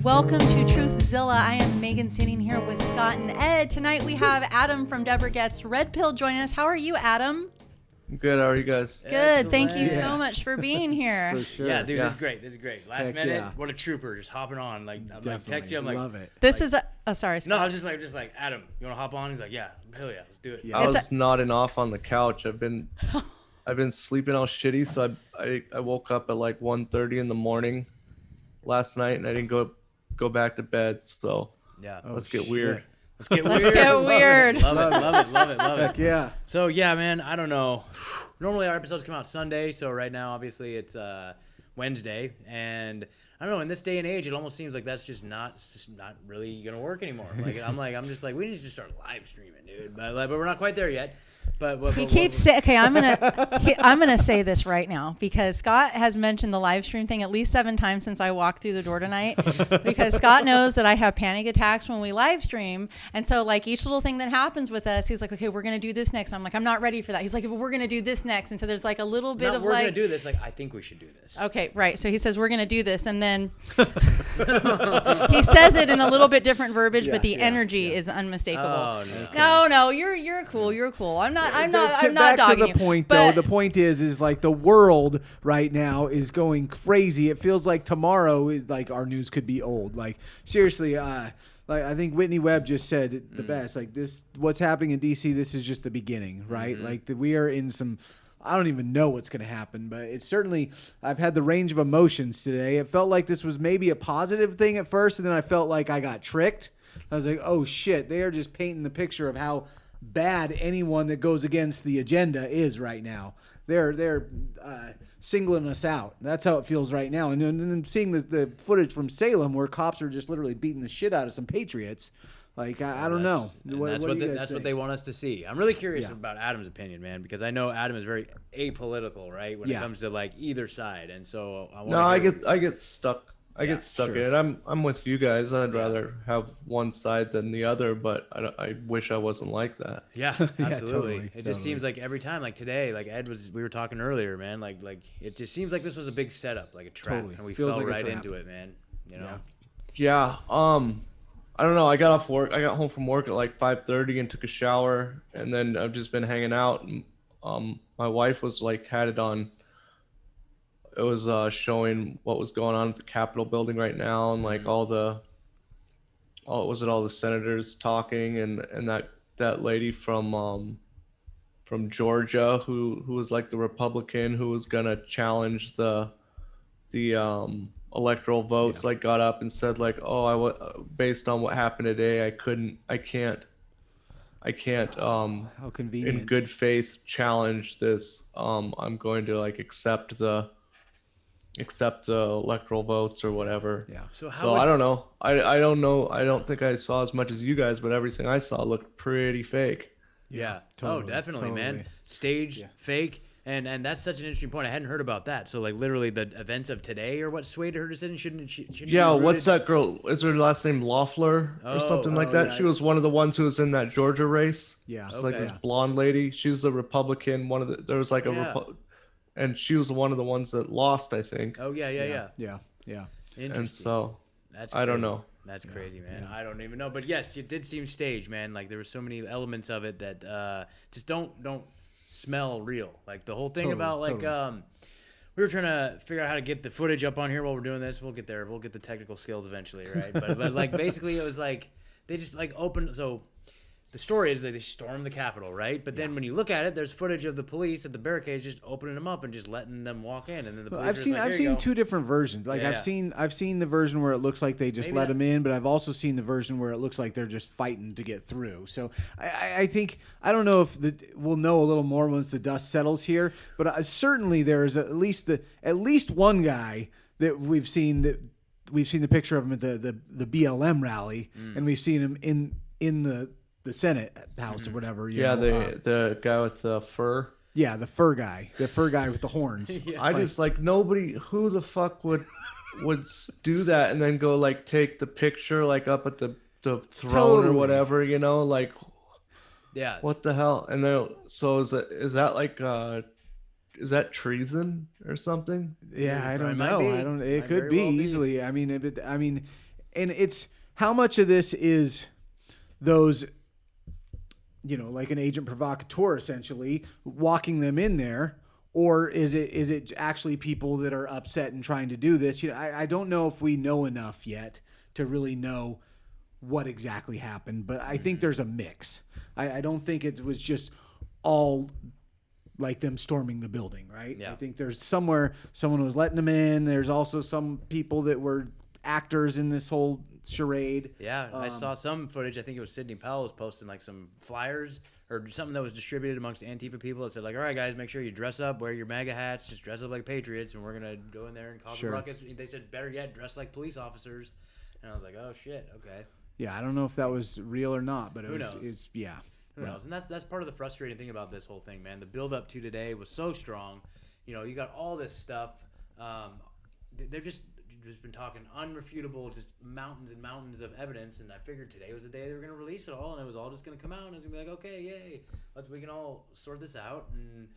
Welcome to Truthzilla. I am Megan sitting here with Scott and Ed. Tonight we have Adam from Debra Gets Red Pilled joining us. How are you, Adam? Good. How are you guys? Good. Excellent. Thank you so much for being here. For sure. Yeah, dude, this is great. This is great. Last Heck minute, yeah. what a trooper, just hopping on. Like, I'm like, Definitely. text you, I'm like, love it. This is a... Oh, sorry, no, Scott. I was just like, Adam, you want to hop on? He's like, yeah, hell yeah, let's do it. Yeah. I was It's nodding off on the couch. I've been sleeping all shitty, so I woke up at like 1:30 in the morning last night, and I didn't go back to bed. So Yeah. let's get weird. Let's get Let's weird. get weird. Love it. Heck yeah. So, yeah, man, I don't know. Normally our episodes come out Sunday, so right now, obviously, it's Wednesday, and I don't know, in this day and age, it almost seems like that's just not really going to work anymore. I'm just like, we need to just start live streaming, dude. But we're not quite there yet. He keeps saying, okay, I'm gonna say this right now because Scott has mentioned the live stream thing at least 7 times since I walked through the door tonight because Scott knows that I have panic attacks when we live stream. And so like each little thing that happens with us, he's like, okay, we're going to do this next. And I'm like, I'm not ready for that. He's like, but we're going to do this next. And so there's like a little bit of we're like, going to do this. Like, I think we should do this. okay, right. So he says, we're going to do this. And then he says it in a little bit different verbiage, but the energy is unmistakable. Oh, no. No, you're cool. You're cool. I'm not Back dogging to the you, point, but though. The point is like the world right now is going crazy. It feels like tomorrow, like our news could be old. Like seriously, like I think Whitney Webb just said it the best. Like this, what's happening in DC, this is just the beginning, right? Like we are in some. I don't even know what's going to happen, but it's certainly, I've had the range of emotions today. It felt like this was maybe a positive thing at first, and then I felt like I got tricked. I was like, oh shit, they are just painting the picture of how bad anyone that goes against the agenda is right now. They're singling us out. That's how it feels right now. And then seeing the footage from Salem where cops are just literally beating the shit out of some patriots. Like, I don't know. That's what they want us to see. I'm really curious about Adam's opinion, man, because I know Adam is very apolitical, right, when it comes to like either side. And so I get stuck. I get stuck sure. in it. I'm with you guys. I'd rather have one side than the other, but I wish I wasn't like that. Yeah, absolutely. Totally, It just seems like every time, like today, like we were talking earlier, man, like it just seems like this was a big setup, like a trap, Totally. and we Feels fell like a right trap. into it, man. You know? Yeah. I don't know. I got off work. I got home from work at like 5:30 and took a shower, and then I've just been hanging out. And, my wife was like had it on. It was showing what was going on at the Capitol building right now, and like all the senators talking, and that lady from Georgia who was like the Republican who was gonna challenge the electoral votes, like got up and said like, oh, based on what happened today, I can't how convenient. in good faith challenge this. I'm going to like accept the electoral votes or whatever. Yeah. So I don't know. I don't know. I don't think I saw as much as you guys, but everything I saw looked pretty fake. Yeah. Totally, Oh, definitely, totally. man. Staged, fake, and that's such an interesting point. I hadn't heard about that. So like literally the events of today are what swayed her decision. Shouldn't Yeah. What's that girl? Is her last name Loeffler or something like that? yeah. She was one of the ones who was in that Georgia race. Yeah. She's like Okay. this blonde lady. She's the Republican. There was like and she was one of the ones that lost, I think. Oh yeah. Yeah. Interesting. And so That's I don't crazy. know. That's crazy, man. I don't even know. But yes, it did seem staged, man. Like there were so many elements of it that just don't smell real. Like the whole thing about like we were trying to figure out how to get the footage up on here while we're doing this. We'll get there. We'll get the technical skills eventually, right? But like basically it was like they just like opened. So the story is that they stormed the Capitol, right? But then when you look at it, there's footage of the police at the barricades just opening them up and just letting them walk in, and then the police I've seen two different versions. Like I've seen the version where it looks like they just let them in, but I've also seen the version where it looks like they're just fighting to get through. So I think I don't know if we'll know a little more once the dust settles here, but certainly there is at least one guy that we've seen the picture of him at the BLM rally, and we've seen him in the Senate House or whatever. The guy with the fur. Yeah, the fur guy with the horns. I just like nobody. Who the fuck would do that and then go like take the picture like up at the throne or whatever, you know, like what the hell? And then so is that like is that treason or something? Yeah, I don't might know. be. It could very be well be. easily. I mean, it's how much of this is those, like an agent provocateur essentially walking them in there, or is it actually people that are upset and trying to do this? I don't know if we know enough yet to really know what exactly happened, but I think there's a mix. I don't think it was just all like them storming the building, right? Yeah. I think there's somewhere someone was letting them in. There's also some people that were actors in this whole charade. Yeah, I saw some footage. I think it was Sidney Powell was posting like some flyers or something that was distributed amongst Antifa people that said like, all right, guys, make sure you dress up, wear your MAGA hats, just dress up like patriots, and we're going to go in there and cause a ruckus. They said, better yet, dress like police officers. And I was like, oh, shit, okay. Yeah, I don't know if that was real or not, but Who knows? Who knows? And that's part of the frustrating thing about this whole thing, man. The build up to today was so strong. You got all this stuff. They're just been talking unrefutable, just mountains and mountains of evidence. And I figured today was the day they were going to release it all, and it was all just going to come out, and it was going to be like, okay, yay, we can all sort this out. And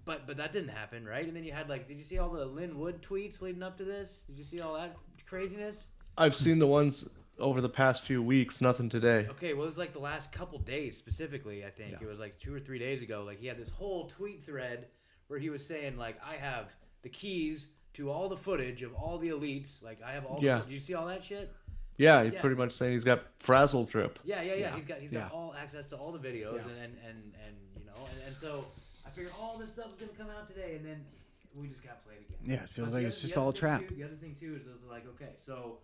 but that didn't happen, right? And then you had did you see all the Lynn Wood tweets leading up to this? Did you see all that craziness? I've seen the ones over the past few weeks, nothing today. Okay, well, it was the last couple days specifically, I think. Yeah. It was 2 or 3 days ago. He had this whole tweet thread where he was saying, I have the keys to all the footage of all the elites. I have all the footage. Did you see all that shit? Yeah, he's pretty much saying he's got frazzle drip. Yeah. He's got all access to all the videos and so I figured all this stuff was going to come out today, and then we just got played again. Yeah, it feels like it's just all a trap. The other thing, too, is okay, so,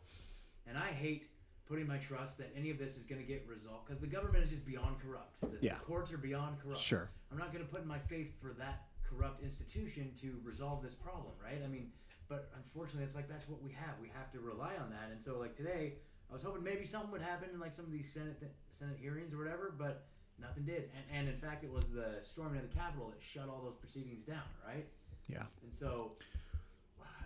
and I hate putting my trust that any of this is going to get resolved, because the government is just beyond corrupt. The courts are beyond corrupt. Sure. I'm not going to put my faith for that corrupt institution to resolve this problem, right? But unfortunately, it's that's what we have. We have to rely on that. And so, today, I was hoping maybe something would happen in some of these Senate hearings or whatever, but nothing did. And in fact, it was the storming of the Capitol that shut all those proceedings down, right? Yeah. And so,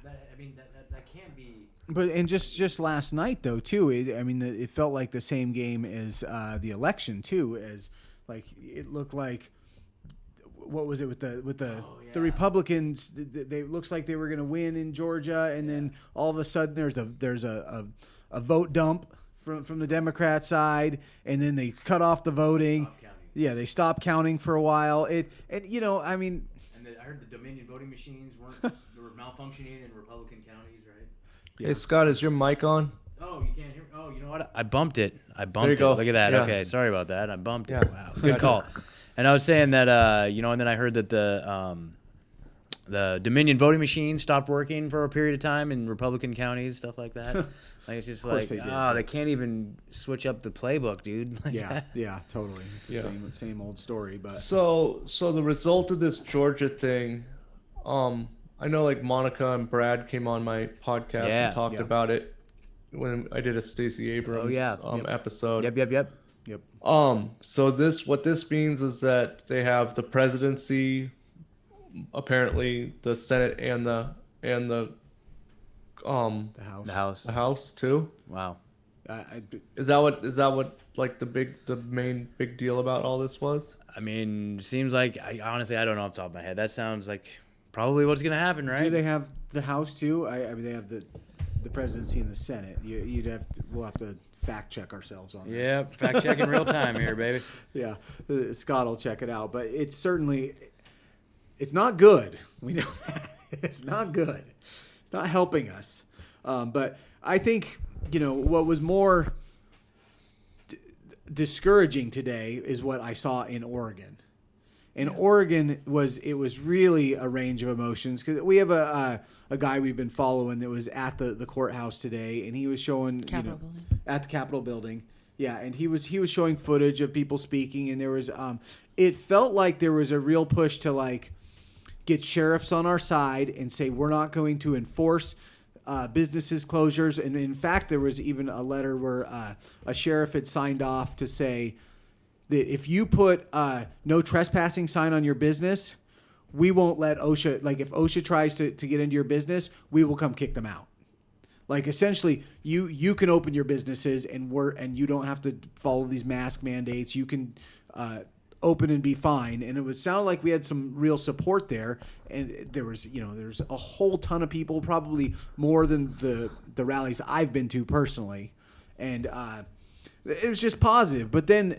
that can't be. But just last night though too, it felt like the same game as the election too, as it looked like. What was it with the Republicans? They looks like they were going to win in Georgia, and then all of a sudden there's a vote dump from the Democrat side, and then they cut off the voting. They stopped counting for a while. And I heard the Dominion voting machines were malfunctioning in Republican counties, right? Yeah. Hey Scott, is your mic on? Oh, you can't hear. Oh, you know what? I bumped it. Look at that. Yeah. Okay, sorry about that. I bumped it. Wow, good call. And I was saying that, and then I heard that the Dominion voting machine stopped working for a period of time in Republican counties, stuff like that. It's just they can't even switch up the playbook, dude. Yeah, totally. It's the same old story. But so the result of this Georgia thing, I know Monica and Brad came on my podcast and talked about it when I did a Stacey Abrams episode. Yep. So what this means is that they have the presidency, apparently the Senate and the House too. Wow. Is that what the main big deal about all this was? Seems like honestly I don't know off the top of my head. That sounds like probably what's gonna happen, right? Do they have the House too? They have the presidency and the Senate. We'll have to fact check ourselves on this. Yeah, fact check in real time here, baby. Yeah, Scott will check it out, but it's not good. We know that. It's not good. It's not helping us. But I think, what was more discouraging today is what I saw in Oregon. In Oregon, it was really a range of emotions, because we have a guy we've been following that was at the courthouse today, and he was showing at the Capitol building. Yeah, and he was showing footage of people speaking, and there was it felt like there was a real push to get sheriffs on our side and say we're not going to enforce businesses closures. And in fact, there was even a letter where a sheriff had signed off to say that if you put no trespassing sign on your business, we won't let OSHA, if OSHA tries to get into your business, we will come kick them out. Essentially, you can open your businesses and you don't have to follow these mask mandates. You can open and be fine. And it sounded like we had some real support there. And there's a whole ton of people, probably more than the rallies I've been to personally. And it was just positive. But then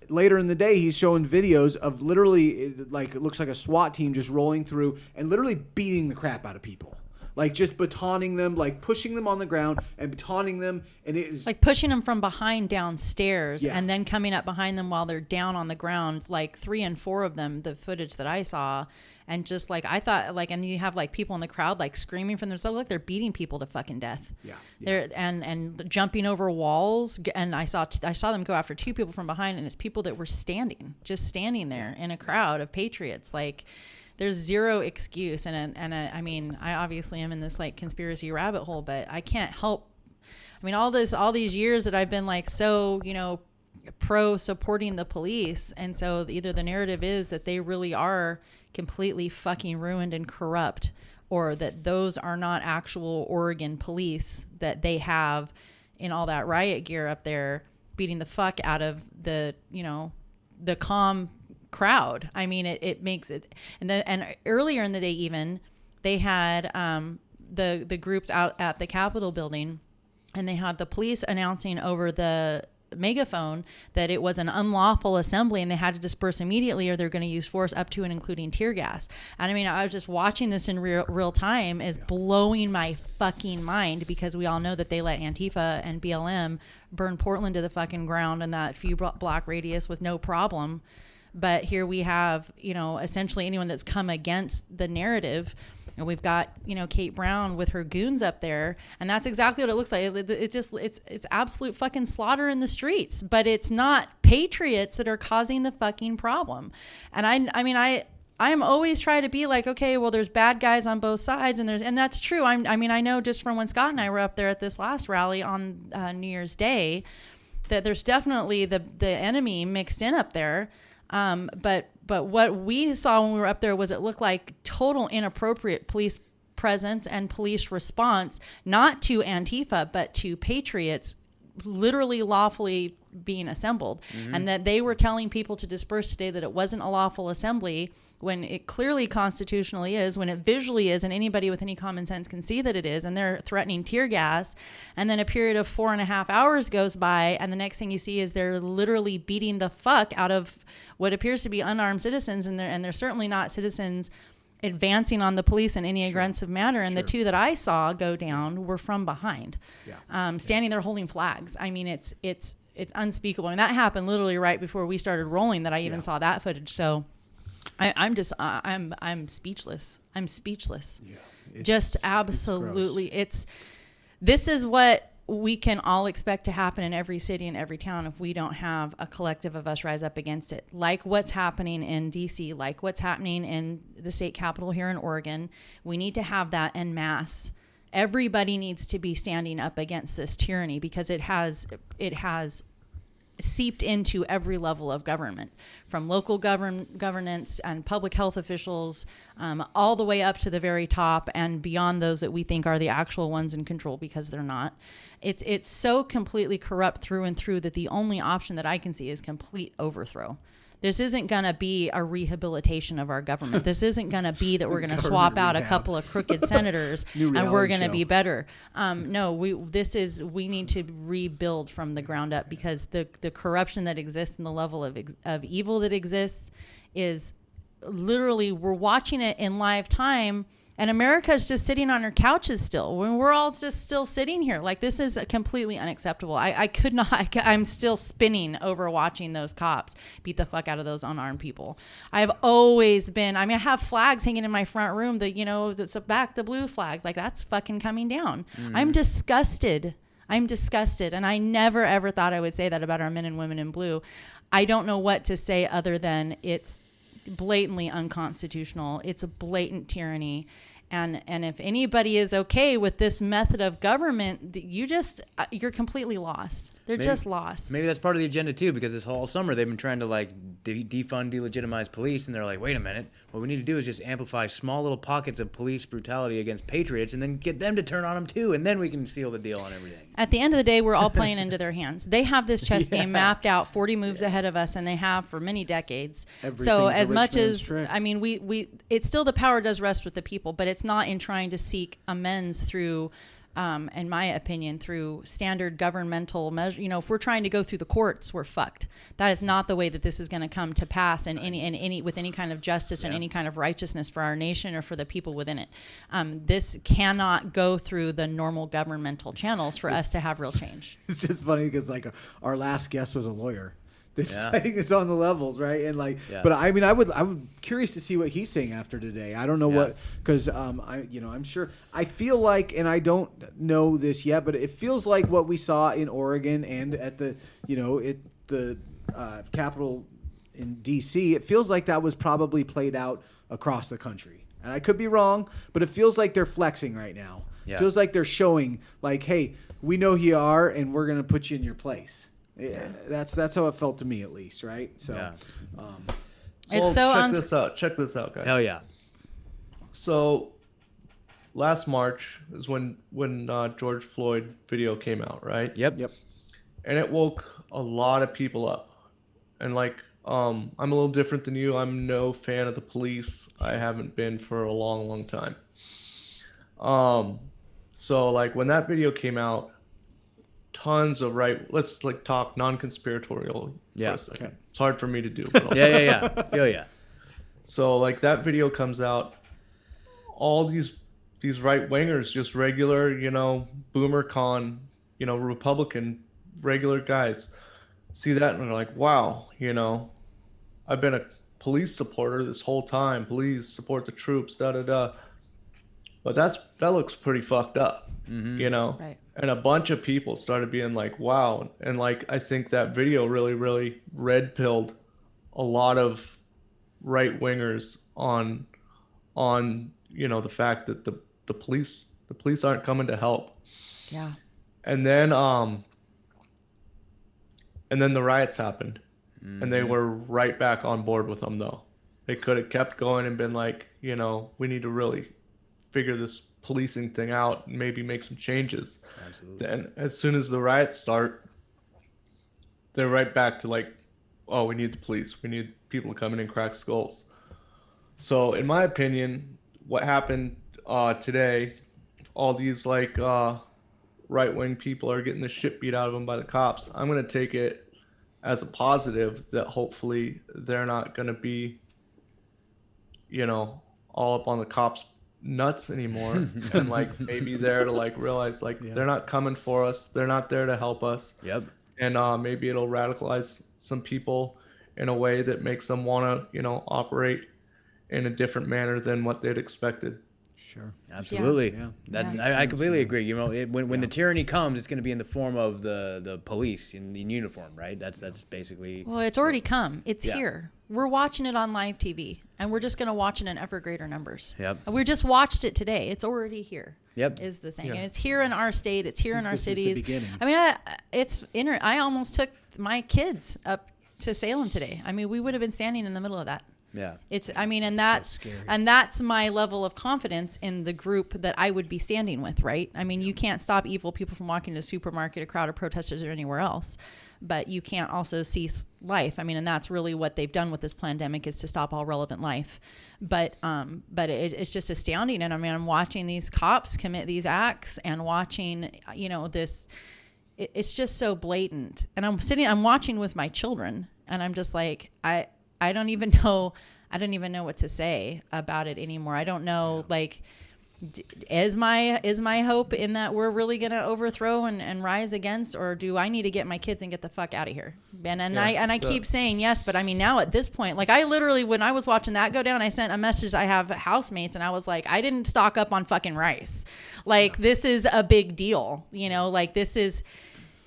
later in the day, he's showing videos of literally, like, it looks like a SWAT team just rolling through and literally beating the crap out of people. Like, just batoning them, like pushing them on the ground and batoning them. And it is like pushing them from behind downstairs, Yeah. and then coming up behind them while they're down on the ground, like 3 and 4 of them, the footage that I saw. And just like, I thought, like, and you have like people in the crowd, like screaming from themselves. Look, they're beating people to fucking death. Yeah. They're and jumping over walls. And I saw them go after 2 people from behind, and it's people that were just standing there in a crowd of patriots. Like, there's zero excuse. I mean, I obviously am in this like conspiracy rabbit hole, but I can't help. I mean, all these years that I've been like, so, pro supporting the police. And so either the narrative is that they really are completely fucking ruined and corrupt, or that those are not actual Oregon police that they have in all that riot gear up there beating the fuck out of the calm crowd. I mean, it makes it. And earlier in the day, even they had the groups out at the Capitol building, and they had the police announcing over the megaphone that it was an unlawful assembly and they had to disperse immediately, or they're going to use force up to and including tear gas. And I mean, I was just watching this in real time, is blowing my fucking mind, because we all know that they let Antifa and BLM burn Portland to the fucking ground in that few block radius with no problem. But here we have, essentially anyone that's come against the narrative. And we've got, Kate Brown with her goons up there. And that's exactly what it looks like. It's absolute fucking slaughter in the streets. But it's not patriots that are causing the fucking problem. And I am always trying to be like, okay, well, there's bad guys on both sides. And that's true. I know just from when Scott and I were up there at this last rally on New Year's Day, that there's definitely the enemy mixed in up there. But what we saw when we were up there was it looked like total inappropriate police presence and police response, not to Antifa, but to patriots literally lawfully being assembled. Mm-hmm. And that they were telling people to disperse today, that it wasn't a lawful assembly, when it clearly constitutionally is, when it visually is, and anybody with any common sense can see that it is. And they're threatening tear gas. And then a period of 4.5 hours goes by, and the next thing you see is they're literally beating the fuck out of what appears to be unarmed citizens, and they're certainly not citizens advancing on the police in any aggressive manner. And the 2 that I saw go down were from behind, standing there holding flags. I mean, it's unspeakable. And that happened literally right before we started rolling, that I even saw that footage. So I'm speechless. I'm speechless. Yeah, just absolutely. This is what we can all expect to happen in every city and every town if we don't have a collective of us rise up against it. Like what's happening in DC, like what's happening in the state capitol here in Oregon. We need to have that en masse. Everybody needs to be standing up against this tyranny, because it has seeped into every level of government, from local governance and public health officials, all the way up to the very top and beyond those that we think are the actual ones in control, because they're not. It's so completely corrupt through and through that the only option that I can see is complete overthrow. This isn't going to be a rehabilitation of our government. This isn't going to be that we're going to swap out a couple of crooked senators and we're going to be better. No, we need to rebuild from the ground up, because the corruption that exists and the level of evil that exists is literally, we're watching it in live time. And America is just sitting on her couches still, when we're all just still sitting here. Like, this is completely unacceptable. I could not, I'm still spinning over watching those cops beat the fuck out of those unarmed people. I've always been, I have flags hanging in my front room that's back, the blue flags. Like, that's fucking coming down. I'm disgusted. And I never, ever thought I would say that about our men and women in blue. I don't know what to say other than it's blatantly unconstitutional. It's a blatant tyranny. And if anybody is okay with this method of government, you're completely lost. They're just lost. Maybe that's part of the agenda too, because this whole summer they've been trying to like defund, delegitimize police, and they're like, wait a minute, what we need to do is just amplify small little pockets of police brutality against patriots, and then get them to turn on them too, and then we can seal the deal on everything. At the end of the day, we're all playing into their hands. They have this chess game mapped out 40 moves ahead of us, and they have for many decades. So as much as, I mean, it's still the power does rest with the people, but it's not in trying to seek amends through, in my opinion, through standard governmental measure. You know, if we're trying to go through the courts, we're fucked. That is not the way that this is going to come to pass with any kind of justice and any kind of righteousness for our nation or for the people within it. This cannot go through the normal governmental channels for us to have real change. It's just funny because like our last guest was a lawyer. This thing is on the levels, right? And like, but I mean, I'm curious to see what he's saying after today. I don't know what, because I'm sure. I feel like, and I don't know this yet, but it feels like what we saw in Oregon and at the Capitol in D.C. It feels like that was probably played out across the country, and I could be wrong, but it feels like they're flexing right now. Yeah. It feels like they're showing, like, hey, we know who you are, and we're gonna put you in your place. Yeah, that's how it felt to me, at least, right? So, it's so check this out, guys. Hell yeah! So, last March is when George Floyd video came out, right? Yep. And it woke a lot of people up. And like, I'm a little different than you. I'm no fan of the police. I haven't been for a long, long time. So like when that video came out, tons of let's like talk non-conspiratorial for a second. Okay. It's hard for me to do. But yeah. Feel ya. So like that video comes out, all these right wingers, just regular, boomer con, Republican, regular guys, see that and they're like, wow, I've been a police supporter this whole time. Please support the troops, da. But that looks pretty fucked up, Right. And a bunch of people started being like, wow. And like, I think that video really, really red pilled a lot of right wingers on, the fact that the police aren't coming to help. Yeah. And then the riots happened, and they were right back on board with them though. They could have kept going and been like, we need to really figure this policing thing out and maybe make some changes. Absolutely. Then as soon as the riots start, they're right back to like, oh, we need the police. We need people to come in and crack skulls. So in my opinion, what happened today, all these like right-wing people are getting the shit beat out of them by the cops. I'm going to take it as a positive that hopefully they're not going to be, all up on the cops' nuts anymore. And like maybe there to like realize like they're not coming for us. They're not there to help us. Yep. And maybe it'll radicalize some people in a way that makes them want to, operate in a different manner than what they'd expected. Sure. Absolutely. Yeah. I completely agree. When the tyranny comes, it's going to be in the form of the police in uniform, right? That's basically. Well, it's already come. It's here. We're watching it on live TV, and we're just going to watch it in ever greater numbers. Yep. We just watched it today. It's already here. Yep. Is the thing. Yeah. And it's here in our state. It's here in our cities. Is the beginning. I mean, I almost took my kids up to Salem today. I mean, we would have been standing in the middle of that. Yeah. And that's my level of confidence in the group that I would be standing with, right? I mean, you can't stop evil people from walking to a supermarket, a crowd of protesters, or anywhere else, but you can't also cease life. I mean, and that's really what they've done with this pandemic, is to stop all relevant life. But it's just astounding. And I mean, I'm watching these cops commit these acts and watching, this. It's just so blatant. And I'm watching with my children, and I'm just like, I don't even know what to say about it anymore. I don't know, like, is my hope in that we're really going to overthrow and rise against, or do I need to get my kids and get the fuck out of here? I keep saying yes, but I mean, now at this point, like, I literally, when I was watching that go down, I sent a message. I have housemates, and I was like, I didn't stock up on fucking rice. Like, this is a big deal, like this is,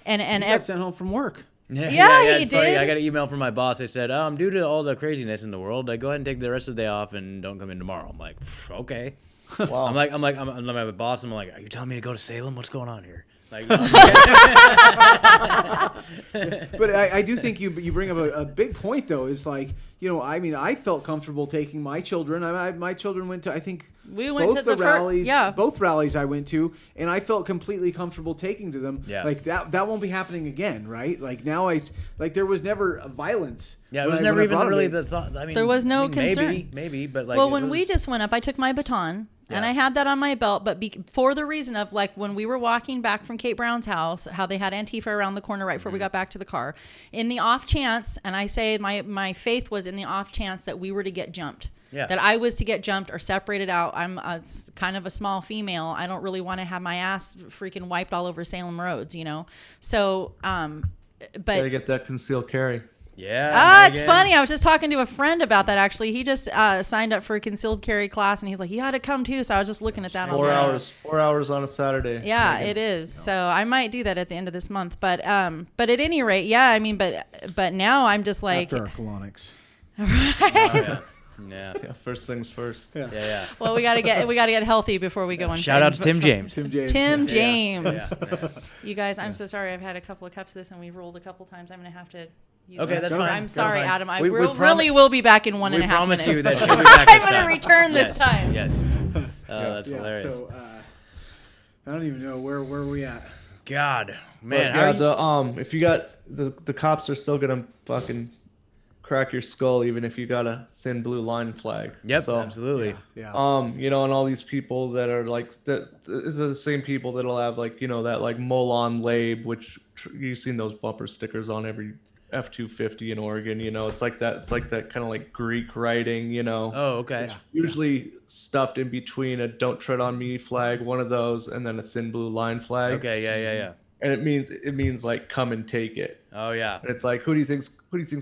and you got sent home from work. Yeah, he did. Funny. I got an email from my boss. They said, due to all the craziness in the world, go ahead and take the rest of the day off and don't come in tomorrow. I'm like, okay. Wow. I'm my boss. I'm like, are you telling me to go to Salem? What's going on here? Like, But I do think you bring up a big point, though, is like, I felt comfortable taking my children. My children went to, I think, we went both to the rallies. yeah. Both rallies I went to, and I felt completely comfortable taking to them. Yeah. Like that won't be happening again, right? Like now there was never violence. yeah, it was never even really the thought. I mean, There was no concern. Maybe, but like. Well, when we just went up, I took my baton. And I had that on my belt, but for the reason of like when we were walking back from Kate Brown's house, how they had Antifa around the corner right before we got back to the car. In the off chance, and I say my faith was in the off chance that we were to get jumped. Yeah. That I was to get jumped or separated out. I'm kind of a small female. I don't really want to have my ass freaking wiped all over Salem roads, So, but Gotta get that concealed carry. Yeah. it's funny. I was just talking to a friend about that, actually. He just signed up for a concealed carry class, and he's like, you ought to come too. So I was just looking at that. 4 hours. 4 hours on a Saturday. Yeah, it is. So I might do that at the end of this month. But at any rate, yeah, I mean, but now I'm just like. After our colonics. Yeah. Yeah, first things first. Yeah. Well, we gotta get healthy before we go inside. Shout out to Tim James. Tim James. Yeah. You guys, I'm so sorry. I've had a couple of cups of this, and we've rolled a couple times. I'm gonna have to. Okay, that's fine. I'm That's sorry, fine. Adam. I We really will be back in 1.5 minutes. We promise you that she'll be back this I'm time. gonna return this time. Yes. That's hilarious. So I don't even know where we at. God, man. But yeah, if you got the cops are still gonna fucking crack your skull even if you got a thin blue line flag. Yep, So, absolutely. Yeah. and all these people that are like that is the same people that'll have like that like Molon Labe, which you've seen those bumper stickers on every F-250 in Oregon. It's like that kind of like Greek writing. Oh, okay. Yeah. Usually stuffed in between a "Don't Tread on Me" flag, one of those, and then a thin blue line flag. Okay, yeah. And it means like come and take it. Oh, yeah. And it's like who do you think's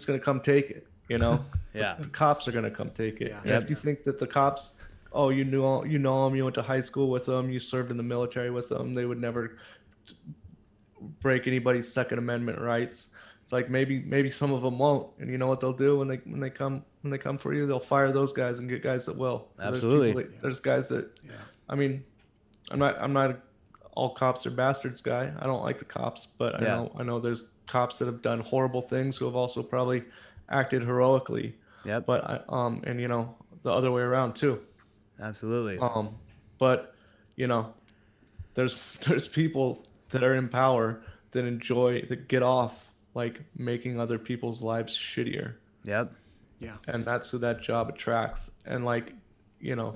gonna come take it? Yeah. The cops are gonna come take it. Yeah. And if you think that the cops, you know them, you went to high school with them, you served in the military with them, they would never break anybody's Second Amendment rights. It's like maybe some of them won't, and you know what they'll do when they come for you, they'll fire those guys and get guys that will. Absolutely. There's guys that. Yeah. I mean, I'm not all cops are bastards guy. I don't like the cops, but I know there's cops that have done horrible things who have also probably acted heroically. Yep. But and the other way around too. Absolutely. But there's people that are in power that get off like making other people's lives shittier. Yep. Yeah. And that's who that job attracts. And like,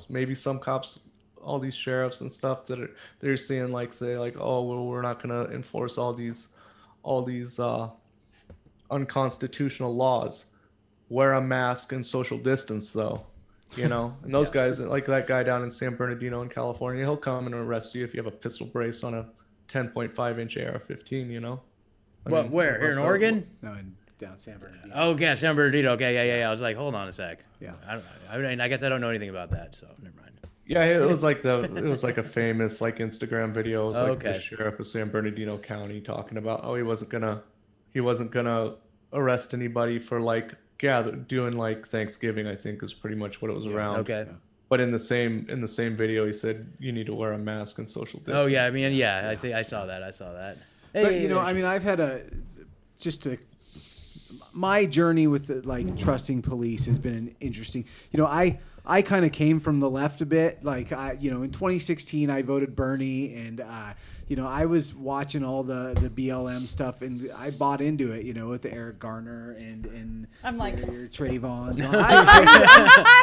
maybe some cops, all these sheriffs and stuff they're seeing like say like, oh well, we're not gonna enforce all these unconstitutional laws. Wear a mask and social distance though. And those guys like that guy down in San Bernardino in California, he'll come and arrest you if you have a pistol brace on a 10.5 inch AR-15. Where? Here in Oregon? No, down San Bernardino. Oh, yeah, San Bernardino. Okay, yeah. I was like, hold on a sec. Yeah. I guess I don't know anything about that, so never mind. Yeah, it was like a famous like Instagram video. It was like Okay. the sheriff of San Bernardino County talking about he wasn't gonna arrest anybody for like doing like Thanksgiving, I think is pretty much what it was around. Okay. But in the same video, he said you need to wear a mask and social distance. Oh yeah, I mean I think I saw that. But I've had my journey with trusting police has been an interesting. I kind of came from the left a bit. Like in 2016 I voted Bernie, and I was watching all the BLM stuff, and I bought into it. With Eric Garner and I'm like Trayvon.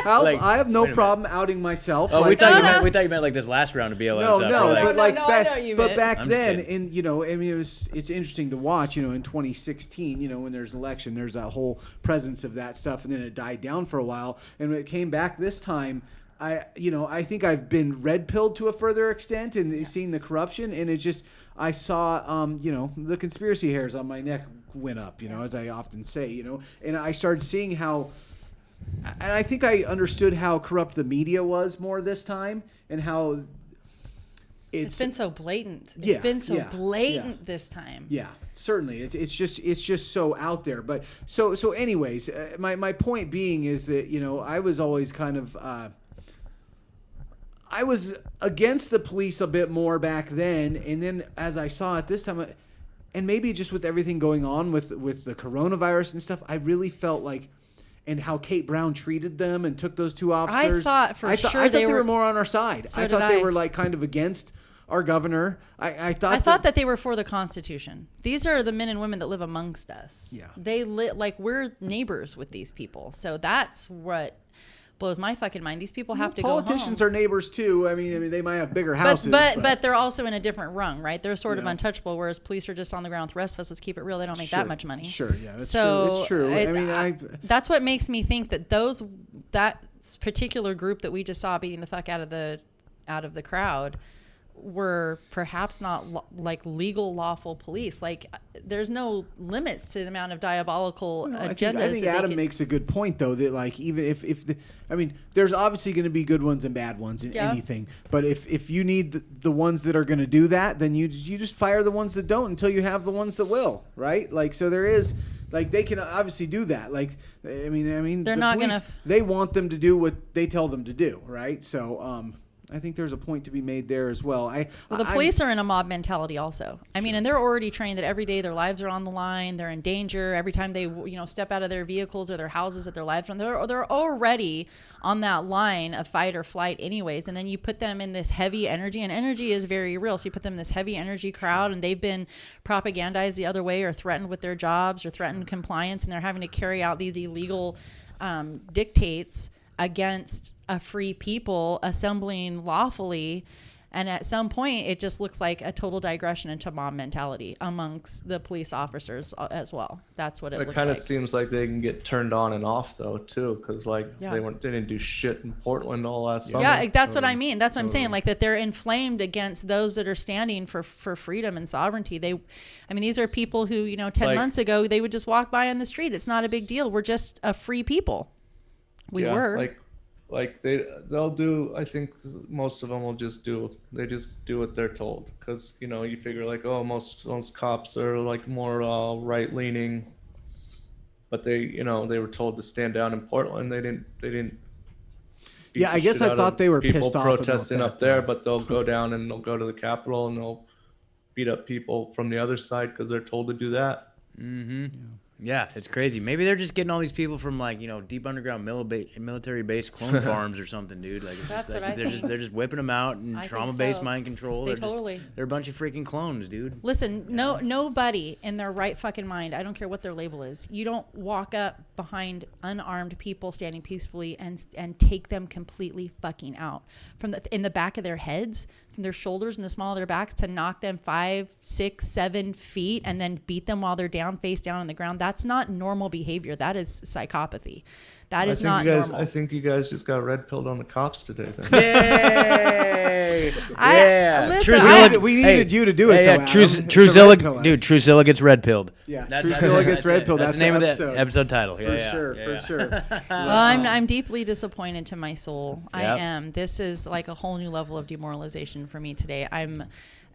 I have no wait a problem outing myself. Oh, we thought you meant like this last round of BLM stuff. No, Like, but I know you meant. back I'm just then, kidding. it's interesting to watch. In 2016, when there's an election, there's that whole presence of that stuff, and then it died down for a while, and when it came back this time, I think I've been red pilled to a further extent and seeing the corruption, and it just I saw the conspiracy hairs on my neck went up, as I often say, and I started seeing how. And I think I understood how corrupt the media was more this time, and how it's been so blatant. It's Yeah, been so yeah, blatant this time. Yeah, certainly. It's just so out there. But so anyways, my point being is that I was always kind of I was against the police a bit more back then, and then as I saw it this time, and maybe just with everything going on with the coronavirus and stuff, I really felt like, and how Kate Brown treated them and took those two officers. I thought they were more on our side. So I thought they were like kind of against our governor. I thought that they were for the Constitution. These are the men and women that live amongst us. Yeah. They like we're neighbors with these people. So that's what blows my fucking mind. These people have to go home. Politicians are neighbors too. I mean, they might have bigger houses. But they're also in a different rung, right? They're sort of untouchable, whereas police are just on the ground with the rest of us. Let's keep it real. They don't make that much money. Sure, yeah, that's true. It's true. I mean, that's what makes me think that that particular group that we just saw beating the fuck out of the crowd were perhaps not like legal, lawful police. Like, there's no limits to the amount of diabolical agendas. I think Adam makes a good point, though, that like even if there's obviously going to be good ones and bad ones in anything. But if you need the ones that are going to do that, then you just fire the ones that don't until you have the ones that will, right? Like, so there is. Like, they can obviously do that. Like, I mean, they're not going to. They want them to do what they tell them to do, right? So, I think there's a point to be made there as well. The police are in a mob mentality also. I mean, and they're already trained that every day their lives are on the line. They're in danger every time they, step out of their vehicles or their houses that their lives are on. They're already on that line of fight or flight anyways. And then you put them in this heavy energy, and energy is very real. So you put them in this heavy energy crowd, and they've been propagandized the other way or threatened with their jobs or threatened compliance, and they're having to carry out these illegal dictates against a free people assembling lawfully. And at some point, it just looks like a total digression into mob mentality amongst the police officers as well. That's what it looks like. It kind of seems like they can get turned on and off, though, too, because, like, they didn't do shit in Portland all last summer. Yeah, that's what I mean. That's what I'm saying, like, that they're inflamed against those that are standing for freedom and sovereignty. These are people who, 10 months ago, they would just walk by on the street. It's not a big deal. We're just a free people. We were. Like they'll do. I think most of them will just do. They just do what they're told, because you figure like, oh, most cops are like more right leaning, but they were told to stand down in Portland. They didn't. Yeah, I guess I thought they were pissed off about protesting up there, but they'll go down and they'll go to the Capitol and they'll beat up people from the other side because they're told to do that. Mm-hmm. Yeah, it's crazy. Maybe they're just getting all these people from like deep underground military base clone farms or something, dude. Like that's what I think. They're just whipping them out and trauma-based mind control. They're a bunch of freaking clones, dude. Listen, nobody in their right fucking mind, I don't care what their label is, you don't walk up behind unarmed people standing peacefully and take them completely fucking out in the back of their heads, from their shoulders and the small of their backs, to knock them 5, 6, 7 feet and then beat them while they're down, face down on the ground. That's not normal behavior. That is psychopathy. That is not normal. I think you guys just got red pilled on the cops today. Then. Yay! We needed you to do it. Though, Truthzilla gets red pilled. Yeah, Truthzilla gets red pilled. That's the name of the episode title. For sure. Well, I'm deeply disappointed to my soul. Yep. I am. This is like a whole new level of demoralization for me today. I'm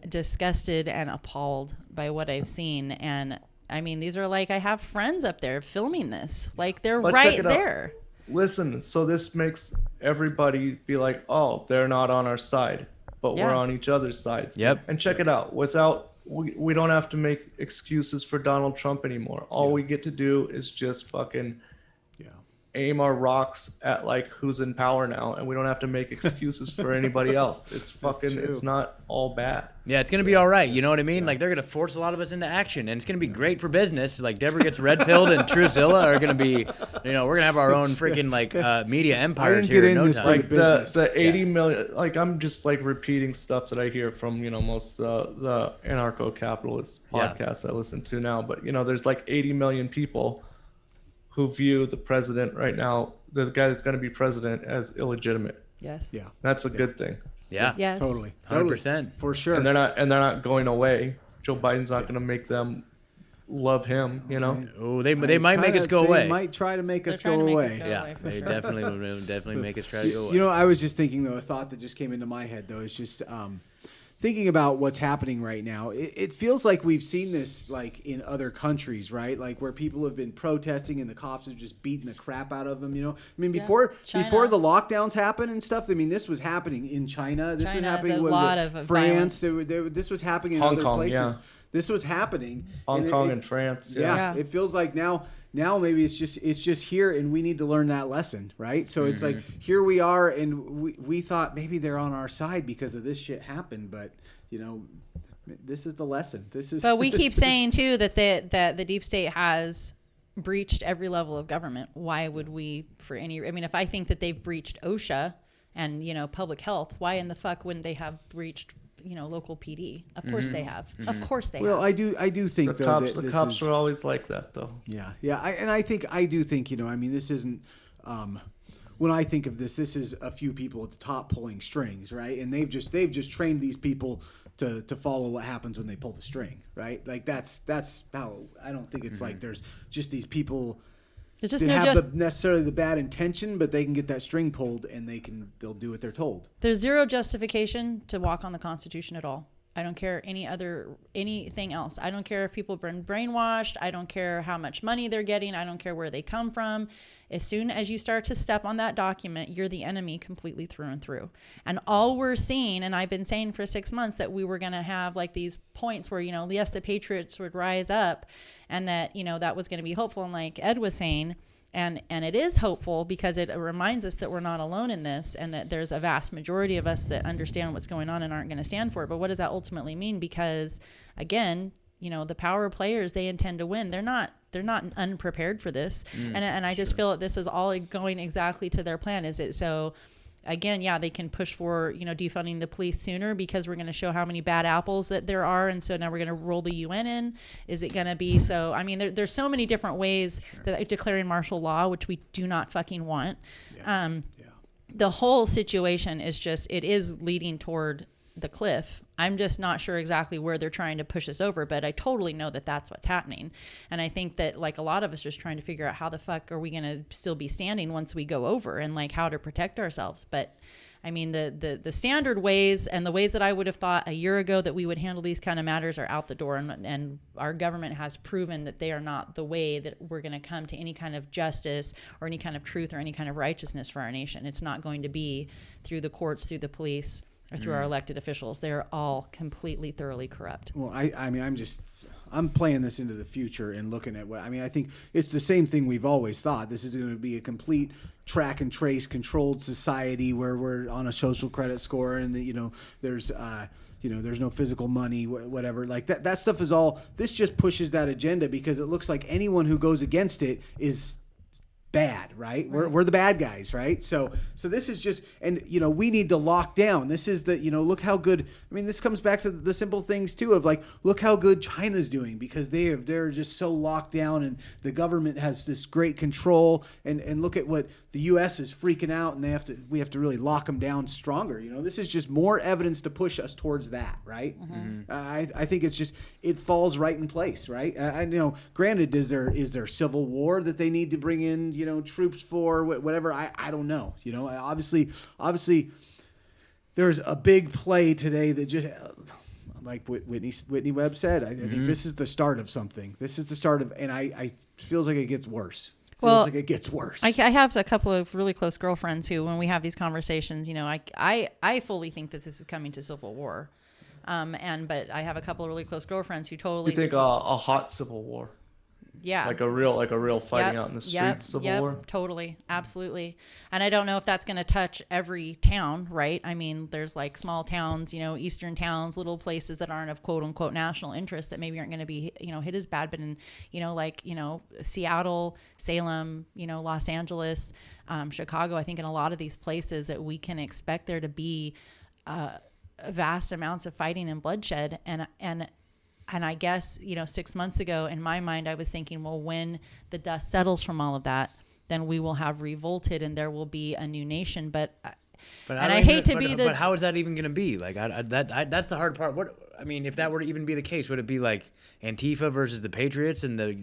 disgusted and appalled by what I've seen, and I mean, these are like, I have friends up there filming this. Like, they're right there. Listen, so this makes everybody be like, oh, they're not on our side, but we're on each other's sides. Yep. And check it out. We don't have to make excuses for Donald Trump anymore. All we get to do is just fucking aim our rocks at like who's in power now, and we don't have to make excuses for anybody else. It's fucking, it's not all bad. Yeah, it's gonna be all right. You know what I mean? Yeah. Like, they're gonna force a lot of us into action, and it's gonna be great for business. Like, Debra Gets Red Pilled and Truthzilla are gonna be, we're gonna have our own freaking like media empires here in no time. Like the 80 million. Like, I'm just like repeating stuff that I hear from most the anarcho-capitalist podcasts I listen to now. But there's like 80 million people who view the president right now, the guy that's going to be president, as illegitimate. Yes. Yeah. That's a good thing. Yeah. Yes. Totally. 100%. For sure. And they're not going away. Joe Biden's not going to make them love him, Oh, they might make us go away. They might try to make us go away. Yeah, they definitely make us try to go away. I was just thinking, though, a thought that just came into my head, though, is just thinking about what's happening right now, it feels like we've seen this like in other countries, right? Like where people have been protesting and the cops have just beaten the crap out of them. You know, I mean, before the lockdowns happened and stuff. I mean, this was happening in China. This was happening in France. This was happening in other places. Yeah. This was happening. Hong Kong and France. Yeah. It feels like now maybe it's just here, and we need to learn that lesson, right? So it's like here we are, and we thought maybe they're on our side because of this shit happened, but you know, this is the lesson. But we keep saying too that the deep state has breached every level of government. Why would we I mean, if I think that they've breached OSHA and, you know, public health, why in the fuck wouldn't they have breached, you know, local PD? Of course they have. Of course they have. Well, I do think the cops are always like that, though. Yeah. I do think, you know, I mean, this isn't. When I think of this is a few people at the top pulling strings, right? And they've just trained these people to follow what happens when they pull the string, right? Like that's how. I don't think it's like there's just these people. There's just necessarily the bad intention, but they can get that string pulled and they'll do what they're told. There's zero justification to walk on the Constitution at all. I don't care anything else. I don't care if people been brainwashed. I don't care how much money they're getting. I don't care where they come from. As soon as you start to step on that document, you're the enemy completely through and through. And all we're seeing, and I've been saying for 6 months that we were going to have like these points where, you know, yes, the patriots would rise up and that, you know, that was going to be hopeful. And like Ed was saying, and it is hopeful because it reminds us that we're not alone in this and that there's a vast majority of us that understand what's going on and aren't going to stand for it. But what does that ultimately mean? Because again, you know, the power players, they intend to win. They're not unprepared for this. And I just feel that this is all going exactly to their plan. Is it so? Again, yeah, they can push for, you know, defunding the police sooner because we're going to show how many bad apples that there are. And so now we're going to roll the UN in. Is it going to be so? I mean, there's so many different ways that declaring martial law, which we do not fucking want. The whole situation is just, it is leading toward the cliff. I'm just not sure exactly where they're trying to push us over, but I totally know that that's what's happening. And I think that like a lot of us just trying to figure out how the fuck are we going to still be standing once we go over and like how to protect ourselves. But I mean, the standard ways and the ways that I would have thought a year ago that we would handle these kind of matters are out the door. And our government has proven that they are not the way that we're going to come to any kind of justice or any kind of truth or any kind of righteousness for our nation. It's not going to be through the courts, through the police, or through our elected officials. They're all completely, thoroughly corrupt. Well, I mean, I'm playing this into the future and looking at I think it's the same thing we've always thought. This is going to be a complete track and trace controlled society where we're on a social credit score and, you know, there's no physical money, whatever. Like that stuff is all, this just pushes that agenda because it looks like anyone who goes against it is bad, right? We're the bad guys, right? So this is just, and you know, we need to lock down. This is the, you know, look how good. I mean, this comes back to the simple things too of like, look how good China's doing because they're just so locked down and the government has this great control. And look at what the U.S. is freaking out and we have to really lock them down stronger. You know, this is just more evidence to push us towards that, right? I think it's just, it falls right in place, right? I know. Granted, is there civil war that they need to bring in? You know, troops for whatever. I don't know. You know, obviously, there's a big play today that just like Whitney Webb said. I think this is the start of something. This is the start of, and I feels like it gets worse. Like it gets worse. I have a couple of really close girlfriends who, when we have these conversations, you know, I fully think that this is coming to civil war. But I have a couple of really close girlfriends who totally think a hot civil war. Yeah. Like a real fighting out in the streets civil war. Totally. Absolutely. And I don't know if that's going to touch every town, right? I mean, there's like small towns, you know, eastern towns, little places that aren't of quote unquote national interest that maybe aren't going to be, you know, hit as bad, but in, you know, like, you know, Seattle, Salem, you know, Los Angeles, Chicago, I think in a lot of these places that we can expect there to be vast amounts of fighting and bloodshed. And I guess, you know, 6 months ago, in my mind, I was thinking, well, when the dust settles from all of that, then we will have revolted and there will be a new nation. But I hate to be the. But how is that even going to be? Like, that's the hard part. I mean, if that were to even be the case, would it be like Antifa versus the Patriots and the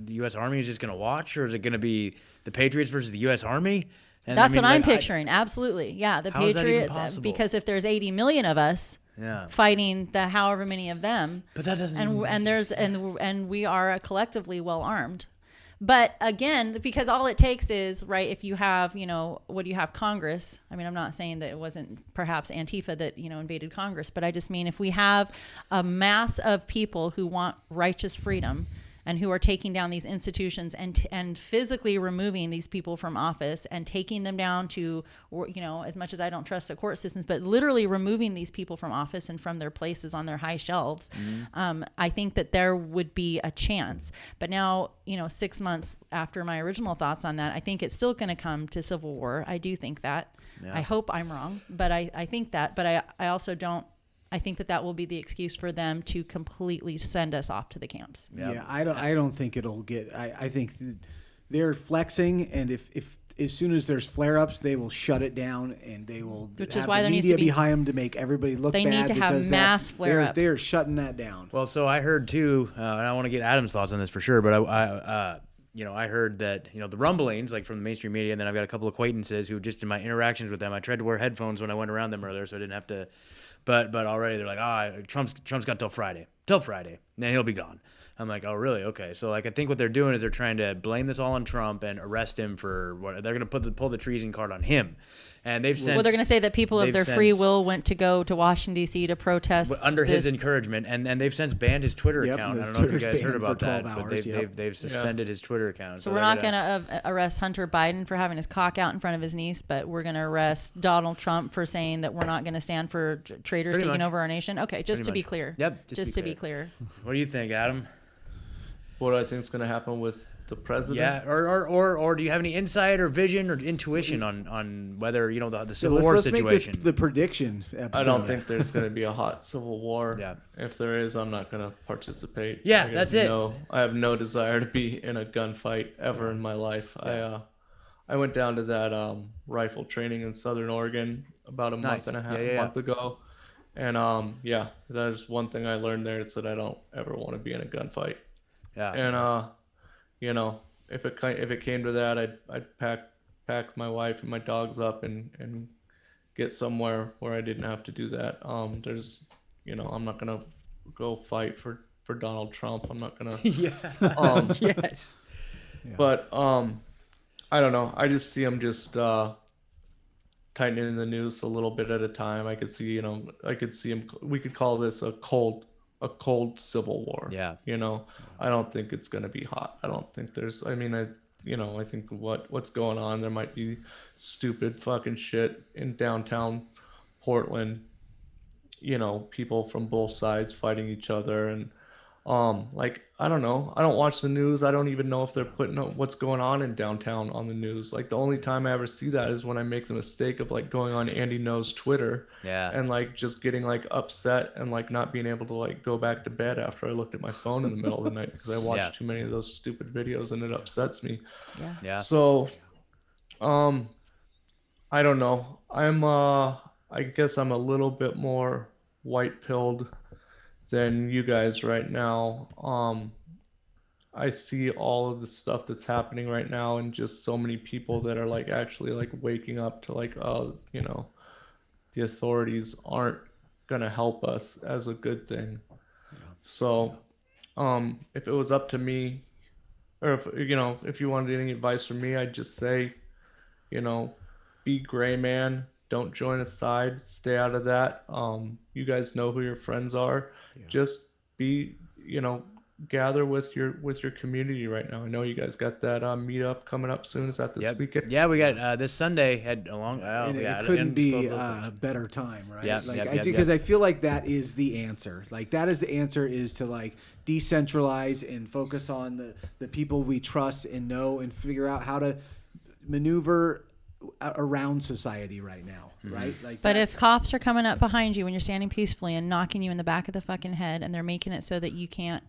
U.S. Army is just going to watch? Or is it going to be the Patriots versus the U.S. Army? And that's what I'm picturing. Absolutely. Yeah. The Patriots. Because if there's 80 million of us, fighting the however many of them. But that doesn't. And we are collectively well armed. But again, because all it takes is, right, if you have, what do you have, Congress? I mean, I'm not saying that it wasn't perhaps Antifa that, invaded Congress, but I just mean if we have a mass of people who want righteous freedom and who are taking down these institutions and physically removing these people from office and taking them down to, as much as I don't trust the court systems, but literally removing these people from office and from their places on their high shelves, I think that there would be a chance. But now, 6 months after my original thoughts on that, I think it's still going to come to civil war. I do think that. Yeah. I hope I'm wrong, but I think that. But I also don't. I think that will be the excuse for them to completely send us off to the camps. Yep. Yeah, I don't think it'll get. I think they're flexing, and if as soon as there's flare-ups, they will shut it down, and they will have the media behind them to make everybody look bad. They need to have mass flare-up. They're shutting that down. Well, so I heard too, and I want to get Adam's thoughts on this for sure, but I heard that, the rumblings, like from the mainstream media, and then I've got a couple acquaintances who just in my interactions with them, I tried to wear headphones when I went around them earlier, so I didn't have to. But already they're like, Trump's got till Friday, and then he'll be gone. I'm like, oh, really? Okay. So I think what they're doing is they're trying to blame this all on Trump and arrest him for what they're going to pull the treason card on him. And they've since, they're going to say that people of their free will went to go to Washington D.C. to protest under his encouragement, and they've since banned his Twitter account. I don't know if you guys heard about that, but they've suspended his Twitter account. So we're not going to arrest Hunter Biden for having his cock out in front of his niece, but we're going to arrest Donald Trump for saying that we're not going to stand for traitors taking over our nation. Okay, just to be clear. Yep, just to be clear. What do you think, Adam? What I think is going to happen with the president? Yeah, or do you have any insight or vision or intuition on whether the Civil War situation? Let's make this the prediction episode. I don't think there's going to be a hot Civil War. Yeah. If there is, I'm not going to participate. Yeah, that's it. I have no desire to be in a gunfight ever in my life. Yeah. I went down to that rifle training in Southern Oregon about a month and a half ago, and that is one thing I learned there. It's that I don't ever want to be in a gunfight. Yeah. And if it came to that, I'd pack my wife and my dogs up and get somewhere where I didn't have to do that. I'm not gonna go fight for Donald Trump. I'm not gonna. Yes. But I don't know. I just see him just tightening the noose a little bit at a time. I could see him. We could call this a cold civil war. Yeah. I don't think it's going to be hot. I don't think there's, I think what's going on, there might be stupid fucking shit in downtown Portland, people from both sides fighting each other. And, I don't know. I don't watch the news. I don't even know if they're putting what's going on in downtown on the news. Like, the only time I ever see that is when I make the mistake of going on Andy No's Twitter and just getting upset and not being able to go back to bed after I looked at my phone in the middle of the night because I watched too many of those stupid videos and it upsets me. Yeah. So, I don't know. I guess I'm a little bit more white-pilled than you guys right now. I see all of the stuff that's happening right now and just so many people that are actually waking up to the authorities aren't gonna help us as a good thing. So if it was up to me, or if you wanted any advice from me, I'd just say, be gray man. Don't join a side. Stay out of that. You guys know who your friends are. Yeah. Just be, gather with your community right now. I know you guys got that meetup coming up soon. Is that this weekend? Yeah, we got this Sunday. It couldn't be a better time, right? Yeah, because I feel like that is the answer. That is the answer, is to decentralize and focus on the people we trust and know and figure out how to maneuver around society right now, right? But if cops are coming up behind you when you're standing peacefully and knocking you in the back of the fucking head, and they're making it so that you can't,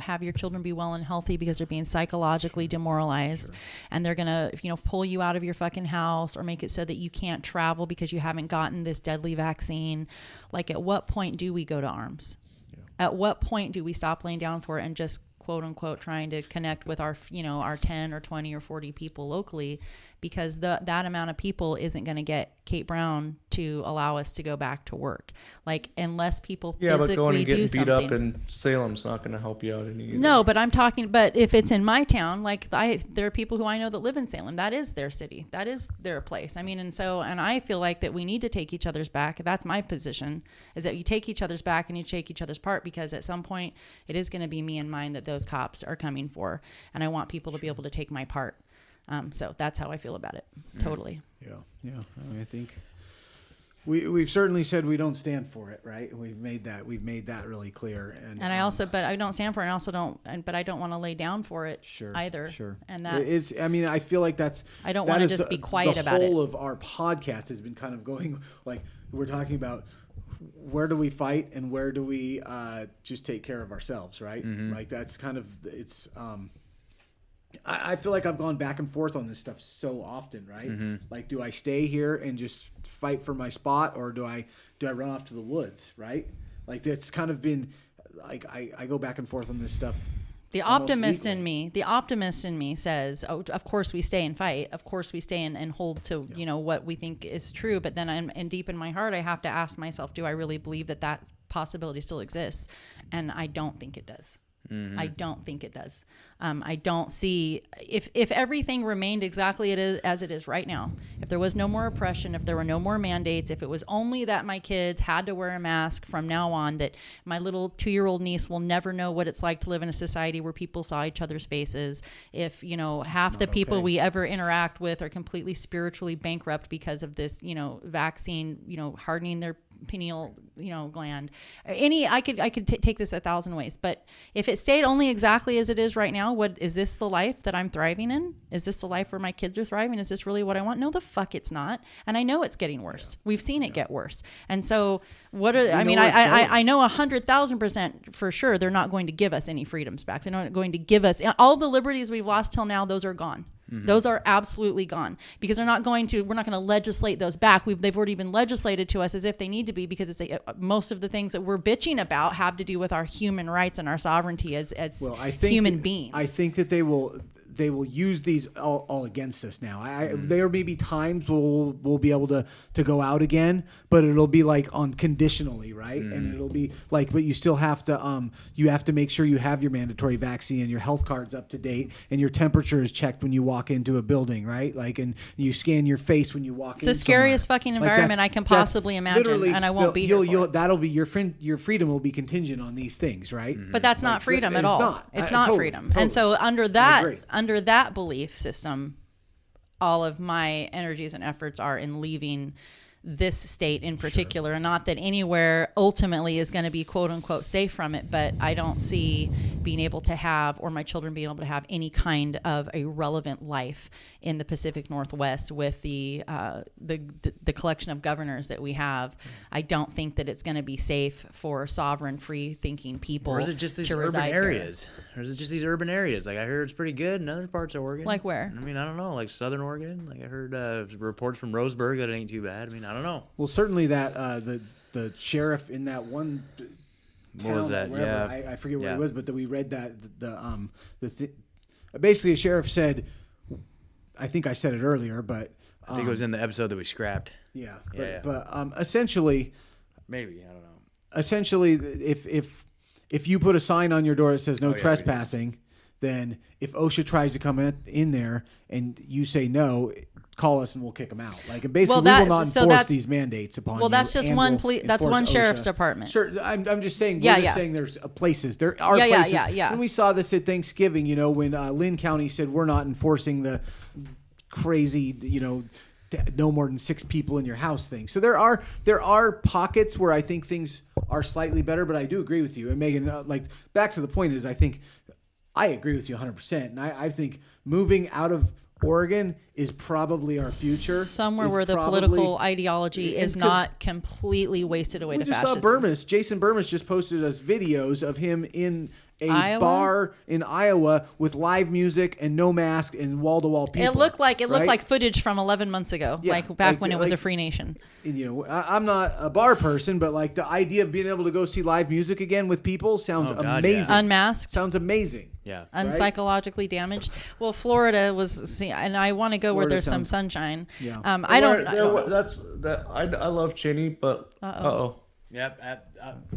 have your children be well and healthy because they're being psychologically demoralized, and they're gonna, pull you out of your fucking house or make it so that you can't travel because you haven't gotten this deadly vaccine, at what point do we go to arms? Yeah. At what point do we stop laying down for it and just quote unquote trying to connect with our 10 or 20 or 40 people locally, because that amount of people isn't going to get Kate Brown to allow us to go back to work. Like, unless people Yeah, but going physically and do getting beat something. up in Salem's not going to help you out any either. No, but I'm talking, but if it's in my town, like there are people who I know that live in Salem. That is their city. That is their place. I mean, and I feel like that we need to take each other's back. That's my position, is that you take each other's back and you take each other's part, because at some point it is going to be me and mine that those cops are coming for. And I want people to be able to take my part. So that's how I feel about it. Totally. Yeah. I mean, I think we've certainly said we don't stand for it, right? We've made that really clear. And I also, but I don't stand for it. And I also don't, but I don't want to lay down for it either. Sure. And that's, I mean, I feel like I don't want to just be quiet about it. The whole of our podcast has been kind of going, like, we're talking about where do we fight and where do we just take care of ourselves, right? Mm-hmm. Like, that's kind of, it's, I feel like I've gone back and forth on this stuff so often, right? Mm-hmm. Like, do I stay here and just fight for my spot, or do I run off to the woods, right? Like, that's kind of been, like, I go back and forth on this stuff. The optimist in me says, "Oh, of course we stay and fight. Of course we stay and hold to what we think is true." But then, and deep in my heart, I have to ask myself, do I really believe that possibility still exists? And I don't think it does. Mm-hmm. I don't think it does. I don't see, if everything remained exactly as it is right now, if there was no more oppression, if there were no more mandates, if it was only that my kids had to wear a mask from now on, that my little 2-year-old niece will never know what it's like to live in a society where people saw each other's faces, if half the people we ever interact with are completely spiritually bankrupt because of this vaccine hardening their pineal gland. I could take this 1,000 ways, but if it stayed only exactly as it is right now, what is this the life that I'm thriving in? Is this the life where my kids are thriving? Is this really what I want? No, the fuck it's not. And I know it's getting worse. We've seen it get worse. And so I know 100,000% for sure they're not going to give us any freedoms back. They're not going to give us all the liberties we've lost till now. Those are gone. Mm-hmm. Those are absolutely gone, because we're not going to legislate those back. They've already been legislated to us as if they need to be, because most of the things that we're bitching about have to do with our human rights and our sovereignty as human beings. I think that they will use these all against us now. There may be times we'll be able to go out again, but it'll be like on conditionally, right? And it'll be like, but you still have to make sure you have your mandatory vaccine and your health card's up to date and your temperature is checked when you walk into a building, right? Like, and you scan your face when you walk in. It's the scariest fucking environment I can possibly imagine, and I won't be here. That'll be your freedom will be contingent on these things, right? But that's not freedom at all. It's not freedom. Totally. And so under that belief system, all of my energies and efforts are in leaving this state in particular, and not that anywhere ultimately is going to be quote unquote safe from it, but I don't see being able to have, or my children being able to have, any kind of a relevant life in the Pacific Northwest with the collection of governors that we have. I don't think that it's going to be safe for sovereign, free-thinking people. Or is it just these urban areas? Or is it just these urban areas? Like, I heard it's pretty good in other parts of Oregon. Like where? I mean, I don't know. Like Southern Oregon. Like, I heard reports from Roseburg that it ain't too bad. I mean, I don't know. Well, certainly that the sheriff in that one town, what was that? Yeah, I forget what it was, but we read that basically a sheriff said, I think I said it earlier, but I think it was in the episode that we scrapped. Yeah, but essentially, maybe, I don't know. Essentially, if you put a sign on your door that says no trespassing, then if OSHA tries to come in there and you say no, call us and we'll kick them out. Like, and basically, we will not enforce these mandates upon you. Well, that's just one that's one sheriff's department. Sure, I'm just saying. We're just saying there's places. There are places. And we saw this at Thanksgiving. When Lynn County said we're not enforcing the crazy, no more than 6 people in your house thing. So there are pockets where I think things are slightly better, but I do agree with you. And Megan, back to the point is, I think I agree with you 100%. And I think moving out of Oregon is probably our future. Somewhere where the political ideology is not completely wasted away to fascism. We just saw Bermas. Jason Bermas just posted us videos of him in a bar in Iowa with live music and no mask and wall-to-wall people. It looked like footage from 11 months ago, back when it was a free nation. I'm not a bar person, but the idea of being able to go see live music again with people sounds amazing. Unmasked. Sounds amazing. Yeah. Unpsychologically damaged. Well, Florida was, and I want to go where Florida there's some sounds- sunshine. Yeah. I don't know. I love Cheney, but uh-oh. Yep.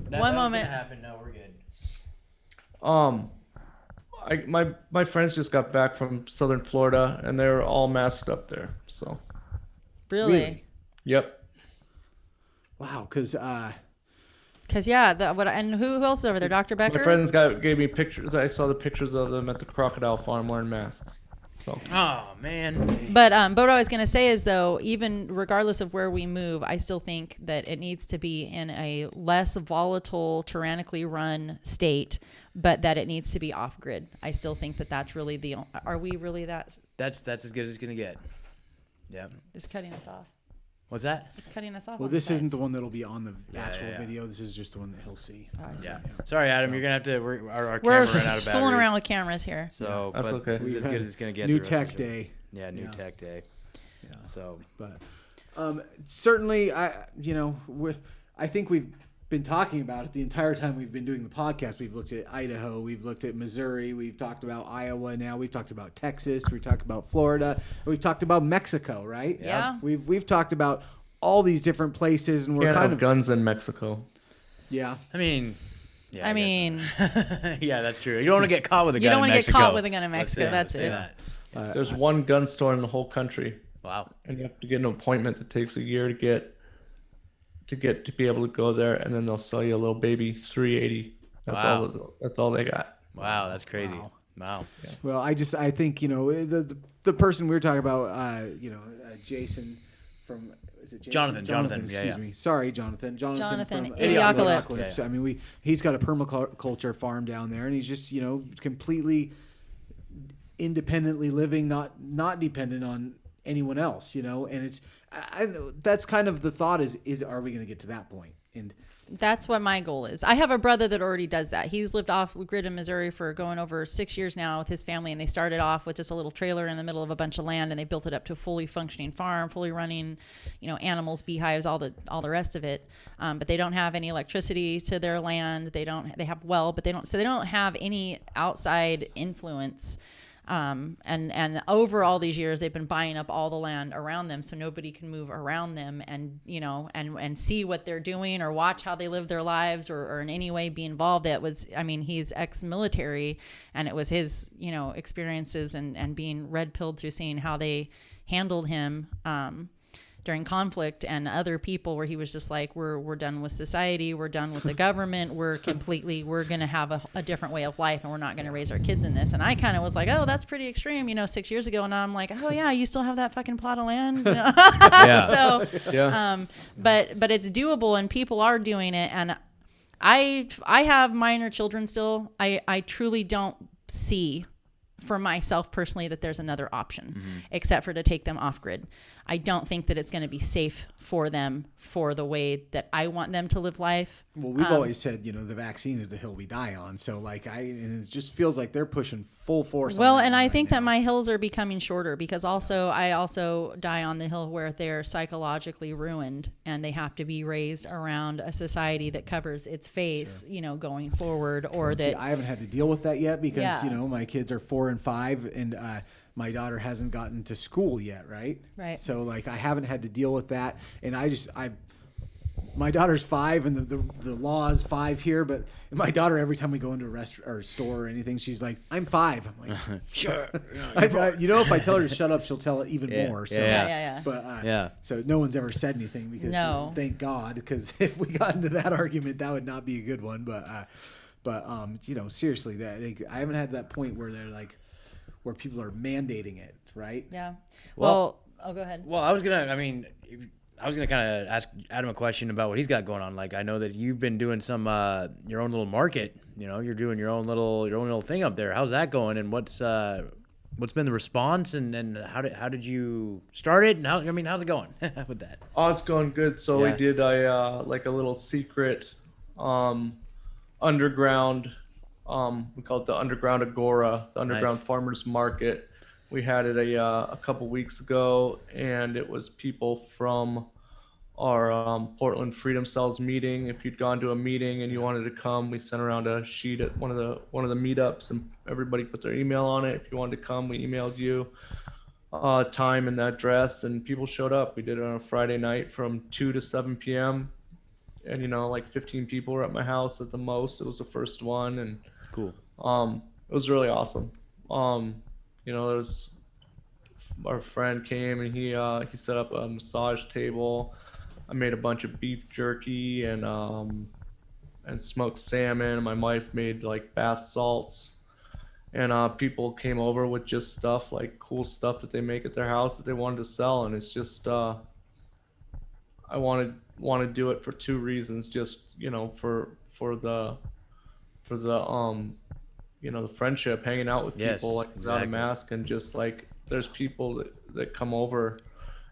One moment. Happen. No, we're good. My friends just got back from Southern Florida, and they're all masked up there. So. Really? Yep. Wow, because and who else is over there? Dr. Becker? My friends gave me pictures. I saw the pictures of them at the crocodile farm wearing masks. So. Oh man. But what I was going to say is, though, even regardless of where we move, I still think that it needs to be in a less volatile, tyrannically run state, but that it needs to be off grid. I still think that that's really are we really that? That's as good as it's gonna get. Yeah. Just cutting us off. What's that? It's cutting us off. well, on this the isn't sides. the one that'll be on the actual yeah. video. This is just the one that he'll see. Oh, I see. Yeah. Sorry, Adam. You're gonna have to. Our We're camera ran out of batteries. fooling around with cameras here. So That's but okay. This is as good as it's gonna get. New the rest of Tech the show. Day. Yeah, new Yeah. tech day. Yeah. So. But certainly, I think we've been talking about it the entire time we've been doing the podcast. We've looked at Idaho, we've looked at Missouri, we've talked about Iowa. Now we've talked about Texas, we've talked about Florida, we've talked about Mexico, right? Yeah. We've talked about all these different places, and we're Can't kind have of guns in Mexico. yeah. I mean. Yeah, I mean, yeah, that's true. You don't want to get caught with a gun. you don't want to get caught with a gun in Mexico. That's it. There's one gun store in the whole country, Wow. and you have to get an appointment that takes a year to be able to go there, and then they'll sell you a little baby $380. That's all they got. Wow, that's crazy. Wow. Well, I think the person we were talking about, Jason from. Is it Jason? Jonathan. Excuse me. Sorry, Jonathan. Jonathan, from Idiocalypse. I mean, he's got a permaculture farm down there, and he's just completely independently living, not dependent on anyone else. And it's that's kind of the thought is are we going to get to that point? And That's what my goal is. I have a brother that already does that. He's lived off grid in Missouri for going over 6 years now with his family, and they started off with just a little trailer in the middle of a bunch of land, and they built it up to a fully functioning farm, fully running, animals, beehives, all the rest of it. But they don't have any electricity to their land. They have well, but they don't have any outside influence. And over all these years, they've been buying up all the land around them, so nobody can move around them and see what they're doing or watch how they live their lives or in any way be involved. He's ex-military, and it was his, experiences and being red pilled through seeing how they handled him, during conflict and other people, where he was just like, we're done with society, we're done with the government, we're going to have a different way of life, and we're not going to raise our kids in this. And I kind of was like, oh, that's pretty extreme, 6 years ago. And now I'm like, oh yeah, you still have that fucking plot of land. Yeah. So, Yeah. but it's doable, and people are doing it. And I have minor children still. I truly don't see for myself personally that there's another option except for to take them off grid. I don't think that it's going to be safe for them for the way that I want them to live life. Well, we've always said, the vaccine is the hill we die on. So and it just feels like they're pushing full force. Well, on and that I right think now. that my hills are becoming shorter because I also die on the hill where they're psychologically ruined and they have to be raised around a society that covers its face, going forward, or See, that I haven't had to deal with that yet because, Yeah. My kids are 4 and 5 and my daughter hasn't gotten to school yet. Right. Right. So I haven't had to deal with that. And my daughter's 5 and the law is 5 here, but my daughter, every time we go into a restaurant or store or anything, she's like, I'm 5. I'm like, sure. If I tell her to shut up, she'll tell it even more. So, Yeah. But so no one's ever said anything because No. thank God, because if we got into that argument, that would not be a good one. But seriously, I haven't had that point where they're like, where people are mandating it, right? Yeah. Well, go ahead. Well, I was gonna kind of ask Adam a question about what he's got going on. Like, I know that you've been doing some your own little market. You're doing your own little thing up there. How's that going? And what's been the response? And how did you start it? And how's it going with that? Oh, it's going good. So Yeah. we did a little secret underground. We call it the Underground Agora, the Underground Nice. Farmers Market. We had it a couple weeks ago, and it was people from Portland Freedom Cells meeting. If you'd gone to a meeting and you wanted to come, we sent around a sheet at one of the meetups, and everybody put their email on it. If you wanted to come, we emailed you time and that address, and people showed up. We did it on a Friday night from 2 to 7 p.m. And, you know, like 15 people were at my house at the most. It was the first one, and Cool. it was really awesome. You know, there's our friend came and he set up a massage table. I made a bunch of beef jerky and smoked salmon. My wife made like bath salts, and people came over with just stuff, like cool stuff that they make at their house that they wanted to sell. And it's just I want to do it for two reasons. Just, you know, for the you know, the friendship, hanging out with Yes, people like without exactly. a mask, and just like there's people that come over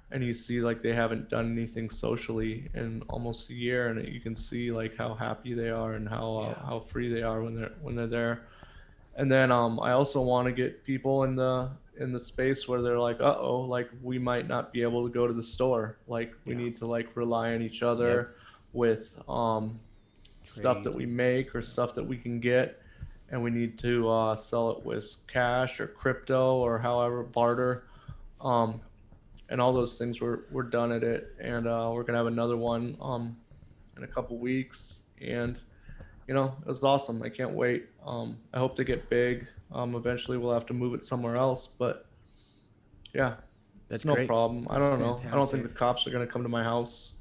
and you see like they haven't done anything socially in almost a year, and you can see like how happy they are and how free they are when they're there. And then I also want to get people in the space where they're like, uh-oh, like we might not be able to go to the store, like we need to like rely on each other with stuff that we make or stuff that we can get, and we need to sell it with cash or crypto or however, barter, and all those things we're done at it. And we're gonna have another one in a couple weeks, and you know, it was awesome. I can't wait. I hope to get big. Eventually we'll have to move it somewhere else, but yeah, That's no great. problem. I don't know. I don't think fantastic. the cops are gonna come to my house.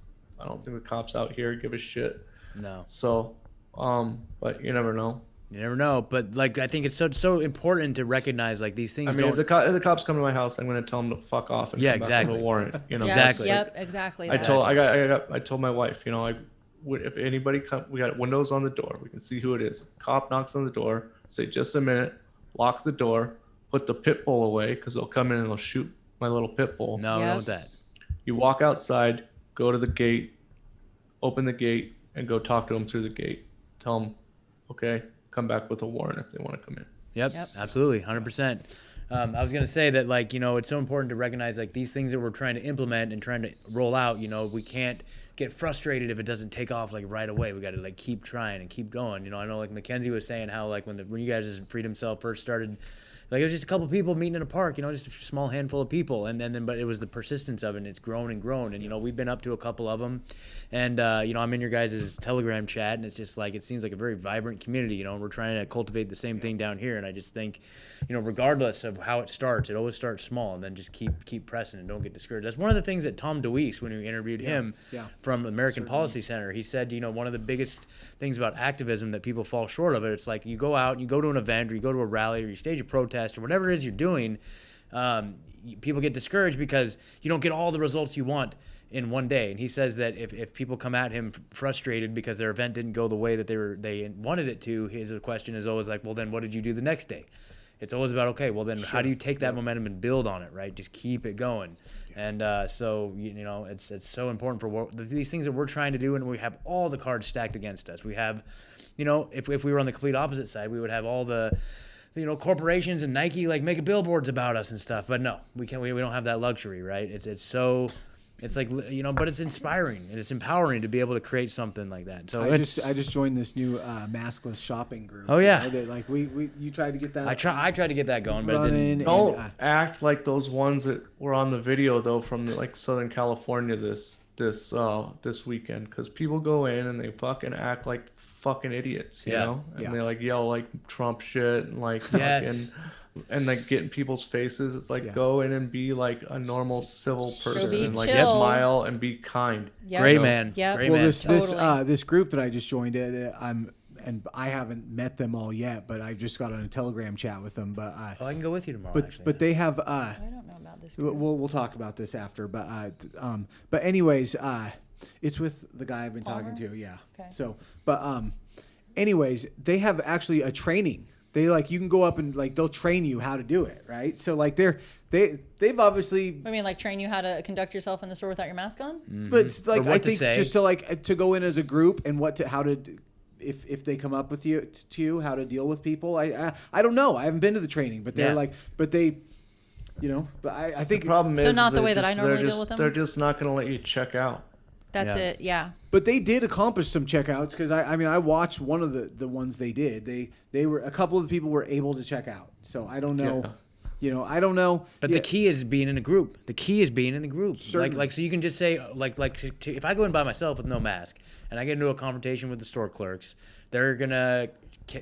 I don't think the cops out here give a shit. No. So, but you never know. You never know, but like I think it's so important to recognize like these things. I mean, don't. if the cops come to my house, I'm going to tell them to fuck off and Yeah, come back exactly. with a warrant. You know, Yeah, Exactly. Yep. Exactly. I that. told my wife, you know, if anybody come, we got windows on the door. We can see who it is. If a cop knocks on the door, say just a minute, lock the door, put the pit bull away, because they'll come in and they'll shoot my little pit bull. No, Yep. no with that. You walk outside, go to the gate, open the gate, and go talk to them through the gate. Tell them, okay, come back with a warrant if they want to come in. Yep. Absolutely, 100%. I was gonna say that, like, you know, it's so important to recognize like these things that we're trying to implement and trying to roll out. You know, we can't get frustrated if it doesn't take off like right away. We got to like keep trying and keep going. You know, I know like Mackenzie was saying how like when you guys' Freedom Cell first started, like it was just a couple people meeting in a park, you know, just a small handful of people, and then but it was the persistence of it, and it's grown and grown, and you know we've been up to a couple of them, and you know I'm in your guys' Telegram chat, and it's just like it seems like a very vibrant community, you know, and we're trying to cultivate the same thing down here, and I just think, you know, regardless of how it starts, it always starts small, and then just keep pressing and don't get discouraged. That's one of the things that Tom DeWeese, when we interviewed him from American Policy Center, he said, you know, one of the biggest things about activism that people fall short of it, it's like you go out and you go to an event or you go to a rally or you stage a protest or whatever it is you're doing, people get discouraged because you don't get all the results you want in one day. And he says that if people come at him frustrated because their event didn't go the way that they wanted it to, his question is always like, well, then what did you do the next day? It's always about, okay, well then how do you take that momentum and build on it, right? Just keep it going. And so, you know, it's so important for these things that we're trying to do, and we have all the cards stacked against us. We have, you know, if we were on the complete opposite side, we would have all the, you know, corporations and Nike like making billboards about us and stuff. But no, we don't have that luxury, right? It's like, you know, but it's inspiring and it's empowering to be able to create something like that. So I just joined this new maskless shopping group. Oh, yeah. You know, that, like you tried to get that. I tried to get that going, but it running, didn't. and, Don't act like those ones that were on the video though from like Southern California this weekend, because people go in and they fucking act like fucking idiots, you know, and they like yell like Trump shit and like Yes. and like get in people's faces. It's like go in and be like a normal civil person be and like chill. smile and be kind. Yep. Great You know? man. Yep. Great well, man. this this group that I just joined, I haven't met them all yet, but I just got on a Telegram chat with them. But I can go with you tomorrow. Actually. but they have I don't know about this. we'll talk about this after. But anyways, it's with the guy I've been talking to. Yeah. Okay. So anyways, they have actually a training. They like you can go up and like they'll train you how to do it, right? So like they've obviously I mean, like train you how to conduct yourself in the store without your mask on. but like Or what I to think say. just to like to go in as a group and how to if they come up with you how to deal with people. I don't know. I haven't been to the training, but they're but they, you know, but I think The problem So is not the they're way that I just- normally they're deal just- with them? They're just not going to let you check out. That's it. Yeah. But they did accomplish some checkouts because I watched one of the ones they did. They were a couple of the people were able to check out. So I don't know. Yeah. I don't know. But the key is being in a group. The key is being in the group. Certainly. Like so you can just say if I go in by myself with no mask and I get into a confrontation with the store clerks, they're gonna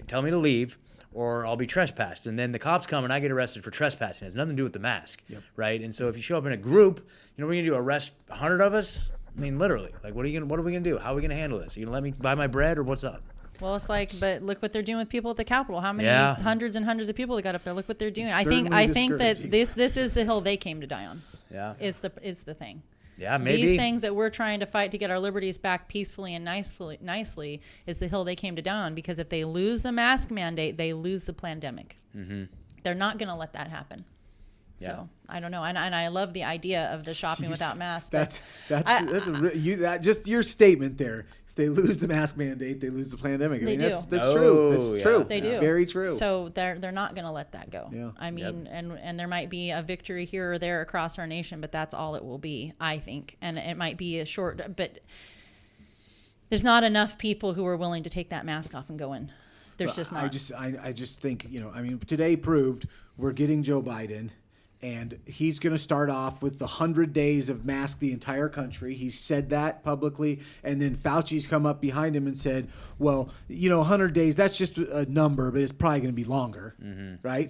tell me to leave or I'll be trespassed, and then the cops come and I get arrested for trespassing. It has nothing to do with the mask, right? And so if you show up in a group, what are you gonna do? Arrest 100 of us? I mean, literally. Like, what are we gonna do? How are we gonna handle this? Are you gonna let me buy my bread or what's up? Well, it's like, but look what they're doing with people at the Capitol. How many hundreds and hundreds of people that got up there? Look what they're doing. I think that this is the hill they came to die on. Yeah, is the thing. Yeah, maybe these things that we're trying to fight to get our liberties back peacefully and nicely is the hill they came to die on. Because if they lose the mask mandate, they lose the pandemic. Mm-hmm. They're not going to let that happen. Yeah. So I don't know, and I love the idea of the shopping without masks. Just your statement there. If they lose the mask mandate, they lose the pandemic. That's true. That's true. They do. It's very true. So they're not going to let that go. Yeah. I mean, and there might be a victory here or there across our nation, but that's all it will be, I think. And it might be a short, but there's not enough people who are willing to take that mask off and go in. There's just not. I just think, today proved we're getting Joe Biden. And he's going to start off with the 100 days of mask the entire country. He said that publicly. And then Fauci's come up behind him and said, well, 100 days, that's just a number, but it's probably going to be longer. Mm-hmm. Right?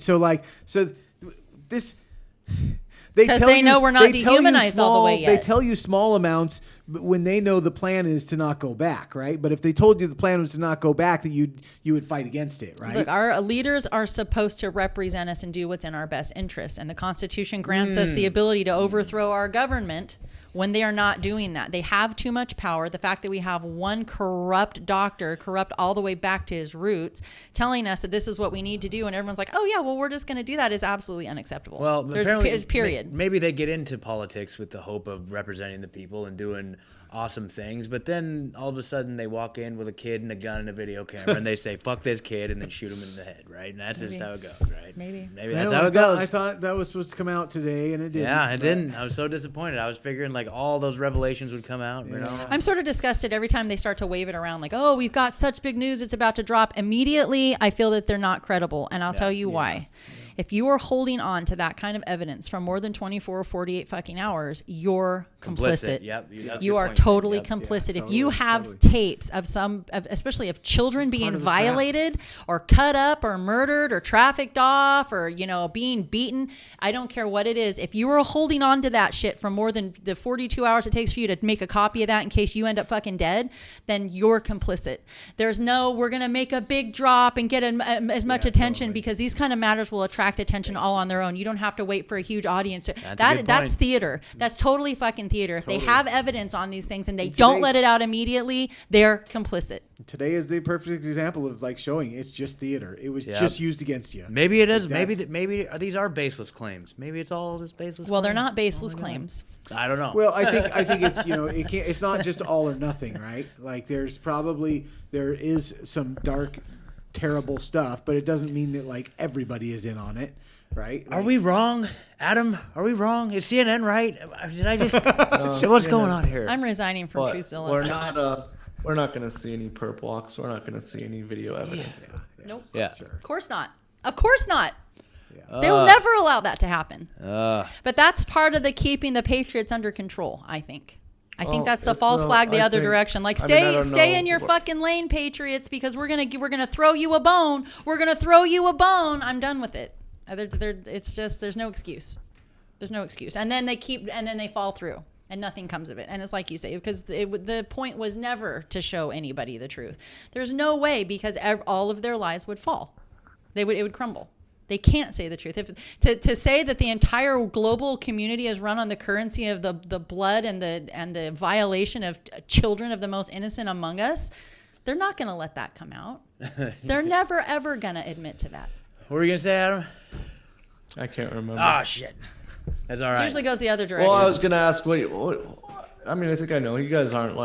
Because they know we're not dehumanized all the way yet. They tell you small amounts when they know the plan is to not go back, right? But if they told you the plan was to not go back, that you would fight against it, right? Look, our leaders are supposed to represent us and do what's in our best interest. And the Constitution grants us the ability to overthrow our government when they are not doing that. They have too much power. The fact that we have one corrupt doctor, corrupt all the way back to his roots, telling us that this is what we need to do, and everyone's like, oh yeah, well, we're just going to do that, is absolutely unacceptable. Well, there's period. Maybe they get into politics with the hope of representing the people and doing awesome things, but then all of a sudden they walk in with a kid and a gun and a video camera and they say fuck this kid and then shoot him in the head, right? And that's just how it goes, right? Maybe that's how it goes. I thought that was supposed to come out today and it didn't. Yeah, it didn't. I was so disappointed. I was figuring like all those revelations would come out. I'm sort of disgusted every time they start to wave it around like, oh, we've got such big news, it's about to drop. Immediately I feel that they're not credible, and I'll tell you why. If you are holding on to that kind of evidence for more than 24 or 48 fucking hours, you're complicit. Yep. You are totally complicit. If you have tapes of especially of children being violated or cut up or murdered or trafficked off or, being beaten, I don't care what it is. If you are holding on to that shit for more than the 42 hours it takes for you to make a copy of that in case you end up fucking dead, then you're complicit. There's we're going to make a big drop and get as much attention because these kind of matters will attract attention all on their own. You don't have to wait for a huge audience. That's theater. That's totally fucking theater. If they have evidence on these things and they don't let it out immediately, they're complicit. Today is the perfect example of showing it's just theater. It was just used against you. Maybe it is. Maybe these are baseless clames. Maybe it's all just baseless. Well, they're not baseless claims. I don't know. Well, I think it's it's not just all or nothing, right? There is some dark, terrible stuff, but it doesn't mean that everybody is in on it, right? Are we wrong, Adam? Are we wrong? Is CNN right? Did I just? What's going on here? I'm resigning from Truthzilla. We're not going to see any perp walks. We're not going to see any video evidence. Nope. Yeah. Sure. Of course not. Of course not. Yeah. They will never allow that to happen. But that's part of the keeping the Patriots under control, I think. I think that's the false flag the other direction. Stay in your fucking lane, Patriots, because we're gonna throw you a bone. We're gonna throw you a bone. I'm done with it. It's just there's no excuse. There's no excuse. And then they fall through, and nothing comes of it. And it's like you say, because the point was never to show anybody the truth. There's no way, because all of their lies would fall. It would crumble. They can't say the truth. To say that the entire global community is run on the currency of the blood and the violation of children of the most innocent among us, they're not going to let that come out. They're never, ever going to admit to that. What were you going to say, Adam? I can't remember. Oh, shit. That's all right. It usually goes the other direction. Well, I was going to ask, I think I know. You guys aren't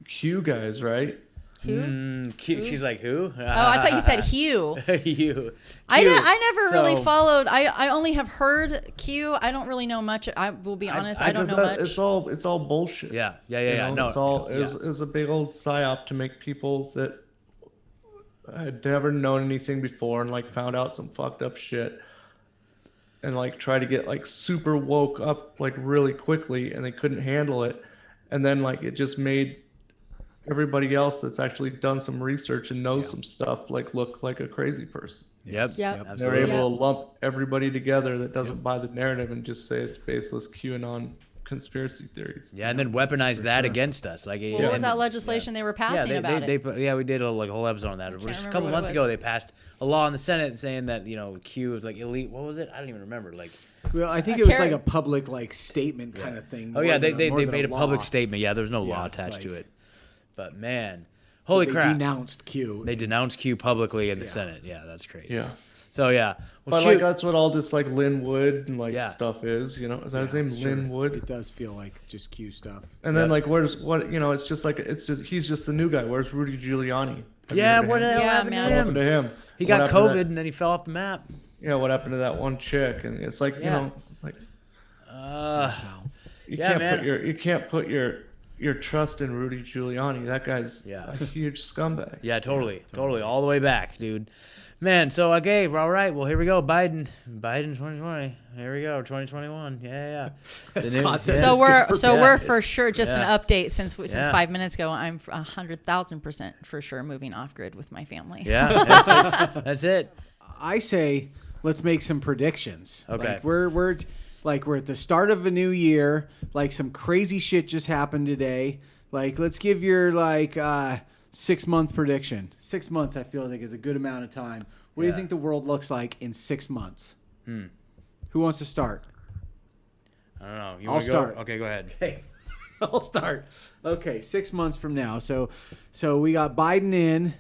Q guys, right? Who? She's like, who? Oh, I thought you said Hugh. You. I never really followed. I only have heard Q. I don't really know much. I will be honest. I don't know much. It's all bullshit. Yeah. No, it's all it was a big old psyop to make people that had never known anything before and like found out some fucked up shit and like try to get like super woke up like really quickly, and they couldn't handle it, and then like it just made everybody else that's actually done some research and knows some stuff like look like a crazy person. Yep. They're able to lump everybody together that doesn't buy the narrative and just say it's baseless QAnon conspiracy theories. Yeah, and then weaponize that against us. Like, what was that legislation they were passing about it? We did a whole episode on that. Just a couple months ago, they passed a law in the Senate saying that Q was like elite. What was it? I don't even remember. Like, well, I think it was like a public like statement kind of thing. Oh yeah, they made a public statement. Yeah, there's no law attached to it. But man, holy crap! They denounced Q. They denounced Q publicly in the Senate. Yeah, that's crazy. Yeah. So yeah, but like that's what all this like Lynn Wood and like stuff is. Is that his name? Sure. Lynn Wood. It does feel like just Q stuff. And then like it's just he's just the new guy. Where's Rudy Giuliani? What happened to him? He got COVID and then he fell off the map. Yeah, what happened to that one chick? And it's like it's like you can't put your trust in Rudy Giuliani. That guy's a huge scumbag. Yeah, totally, all the way back, dude. Man, so okay, all right. Well, here we go. Biden 2020. Here we go, 2021. Yeah. So we're for sure just an update since 5 minutes ago. I'm 100,000% for sure moving off grid with my family. Yeah, that's it. I say let's make some predictions. Okay, like we're at the start of a new year. Like some crazy shit just happened today. Like let's give your 6-month prediction. 6 months I feel like is a good amount of time. What do you think the world looks like in 6 months? Who wants to start? I don't know. I'll start. Okay, go ahead. Okay. I'll start. Okay, 6 months from now. So we got Biden in.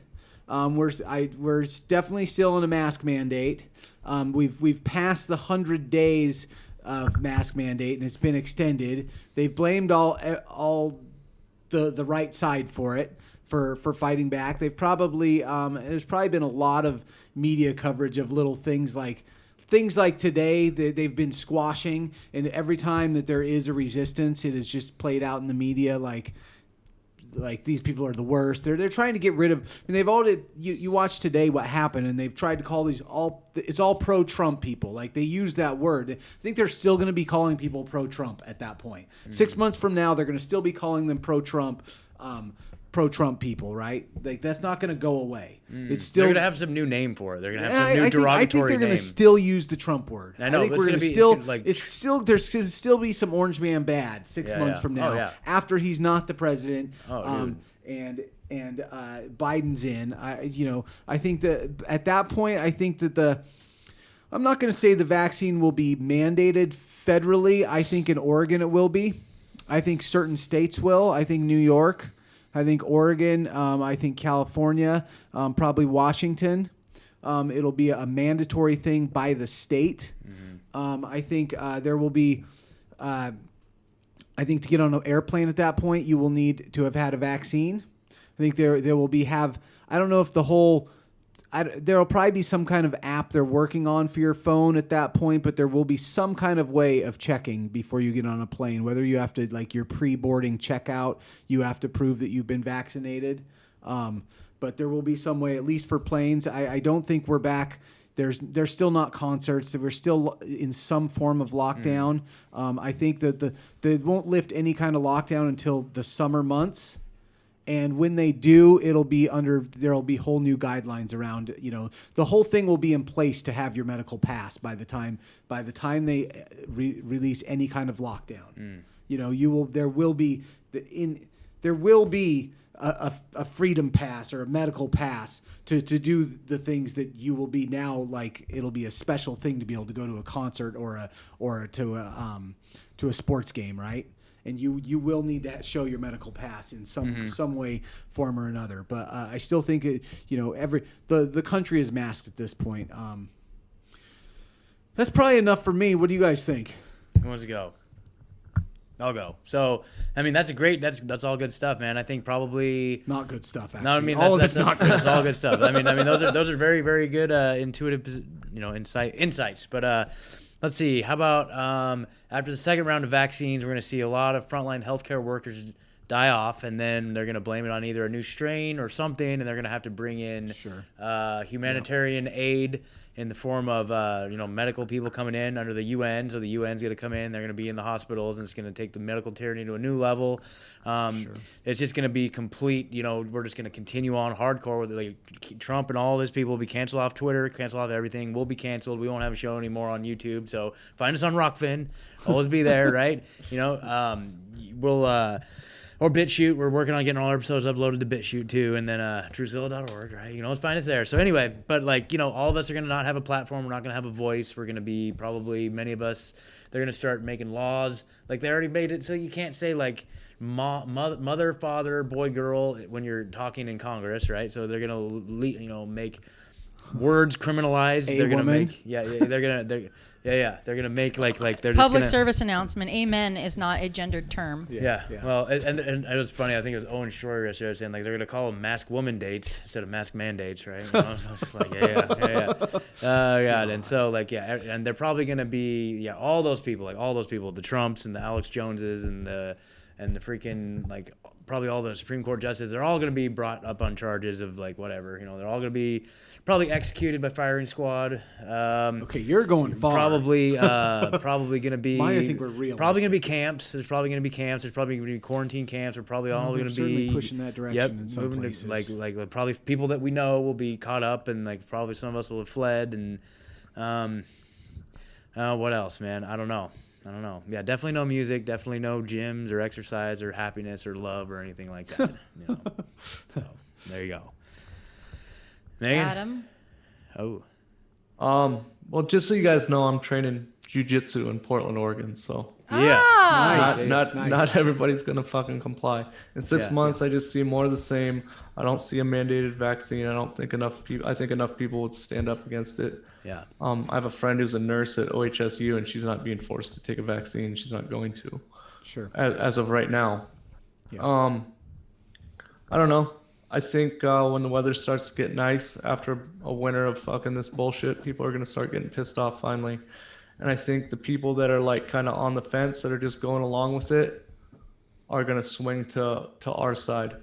We're definitely still in a mask mandate. We've passed the 100 days of mask mandate, and it's been extended. They've blamed all the right side for it. For fighting back. They've probably there's probably been a lot of media coverage of little things like today that they've been squashing, and every time that there is a resistance, it is just played out in the media like these people are the worst. They're trying to get rid of. I mean, they've already you watch today what happened, and they've tried to call it's all pro-Trump people. Like they use that word. I think they're still going to be calling people pro-Trump at that point. 6 months from now, they're going to still be calling them pro-Trump people, right? Like that's not going to go away. It's still they're going to have some new name for it. They're going to have some new derogatory name. I think they're going to still use the Trump word. I know. I think we're going to still there's going to still be some orange man bad 6 months from now after he's not the president. And Biden's in. I think that at that point, I think that I'm not going to say the vaccine will be mandated federally. I think in Oregon it will be. I think certain states will. I think New York. I think Oregon. I think California. Probably Washington. It'll be a mandatory thing by the state. I think there will be. I think to get on an airplane at that point, you will need to have had a vaccine. I think there will be I don't know if the whole. There will probably be some kind of app they're working on for your phone at that point, but there will be some kind of way of checking before you get on a plane, whether you have to, like your pre-boarding checkout, you have to prove that you've been vaccinated. But there will be some way, at least for planes. I don't think we're back. There's still not concerts. We're still in some form of lockdown. I think that they won't lift any kind of lockdown until the summer months. And when they do, there'll be whole new guidelines around, the whole thing will be in place to have your medical pass by the time they release any kind of lockdown. There will be a freedom pass or a medical pass to do the things that you will be now, like it'll be a special thing to be able to go to a concert or to a sports game, right? And you will need to show your medical pass in some way, form, or another. But I still think the country is masked at this point. That's probably enough for me. What do you guys think? Who wants to go? I'll go. So, I mean, that's all good stuff, man. I think probably Not good stuff, actually. No, I mean all of that's, it's not good that's stuff. all good stuff. I mean those are very, very good intuitive, insights. But let's see. How about after the second round of vaccines, we're going to see a lot of frontline healthcare workers die off, and then they're going to blame it on either a new strain or something, and they're going to have to bring in humanitarian aid in the form of medical people coming in under the UN. So the UN's going to come in, they're going to be in the hospitals, and it's going to take the medical tyranny to a new level. It's just going to be complete. We're just going to continue on hardcore with like Trump and all of his people will be canceled off Twitter, cancel off everything. We'll be canceled. We won't have a show anymore on YouTube. So find us on Rokfin. Always be there, right? We'll. Or BitChute. We're working on getting all our episodes uploaded to BitChute too, and then Truthzilla.org, right? Let's find us there. So anyway, but all of us are going to not have a platform. We're not going to have a voice. We're going to be probably, many of us, they're going to start making laws. Like they already made it so you can't say like mother, father, boy, girl when you're talking in Congress, right? So they're going to make words criminalized. They're going to make, they're gonna make like they're just Public gonna, service announcement. Amen is not a gendered term. Yeah. Well, and it was funny. I think it was Owen Shroyer yesterday saying like they're gonna call them mask woman dates instead of mask mandates, right? So I was just like, yeah. Oh God. And so and they're probably gonna be all those people, the Trumps and the Alex Joneses and the freaking probably all the Supreme Court justices. They're all gonna be brought up on charges of whatever. They're all gonna be probably executed by firing squad. Okay, you're going far. Probably going to be. I think we're realistic. Probably going to be camps. There's probably going to be camps. There's probably going to be quarantine camps. We're probably all going to be certainly pushing that direction in some places. To probably people that we know will be caught up, and probably some of us will have fled. And what else, man? I don't know. Yeah, definitely no music. Definitely no gyms or exercise or happiness or love or anything like that. So there you go. Megan? Adam? Oh. Well, just so you guys know, I'm training jiu-jitsu in Portland, Oregon, so Yeah. Nice. not everybody's gonna fucking comply. In 6 months, I just see more of the same. I don't see a mandated vaccine. I think enough people would stand up against it. Yeah. I have a friend who's a nurse at OHSU, and she's not being forced to take a vaccine. She's not going to. Sure. As of right now. Yeah. I don't know. I think when the weather starts to get nice after a winter of fucking this bullshit, people are going to start getting pissed off finally. And I think the people that are kind of on the fence that are just going along with it are going to swing to our side.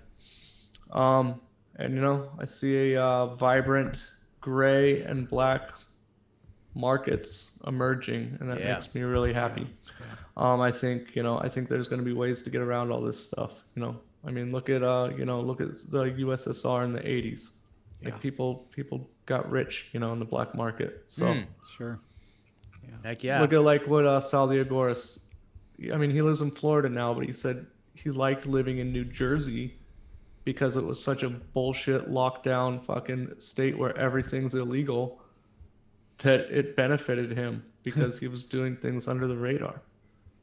And, I see a vibrant gray and black markets emerging, and that makes me really happy. I think there's going to be ways to get around all this stuff, I mean, look at the USSR in the 80s. People got rich, in the black market. So Sure. Heck yeah. Look at what Sal Diagoras. I mean, he lives in Florida now, but he said he liked living in New Jersey because it was such a bullshit lockdown fucking state where everything's illegal that it benefited him because he was doing things under the radar.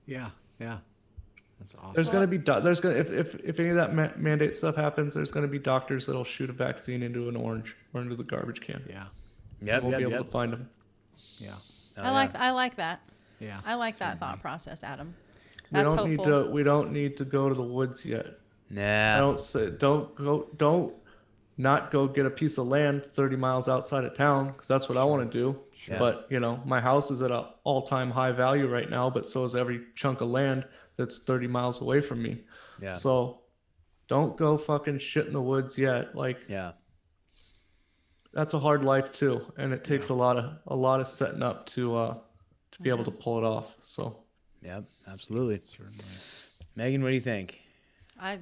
Yeah. That's awesome. There's gonna be if any of that mandate stuff happens, there's gonna be doctors that'll shoot a vaccine into an orange or into the garbage can. Yeah. We'll be able to find them. Yeah. I like that. Yeah. I like that thought process, Adam. We That's don't hopeful. we don't need to go to the woods yet. Nah. Don't not go get a piece of land 30 miles outside of town, because that's what I want to do. Sure. But my house is at an all-time high value right now, but so is every chunk of land that's 30 miles away from me. Yeah. So don't go fucking shit in the woods yet. That's a hard life too, and it takes a lot of setting up to be able to pull it off. So Yep, absolutely. Megan, what do you think? I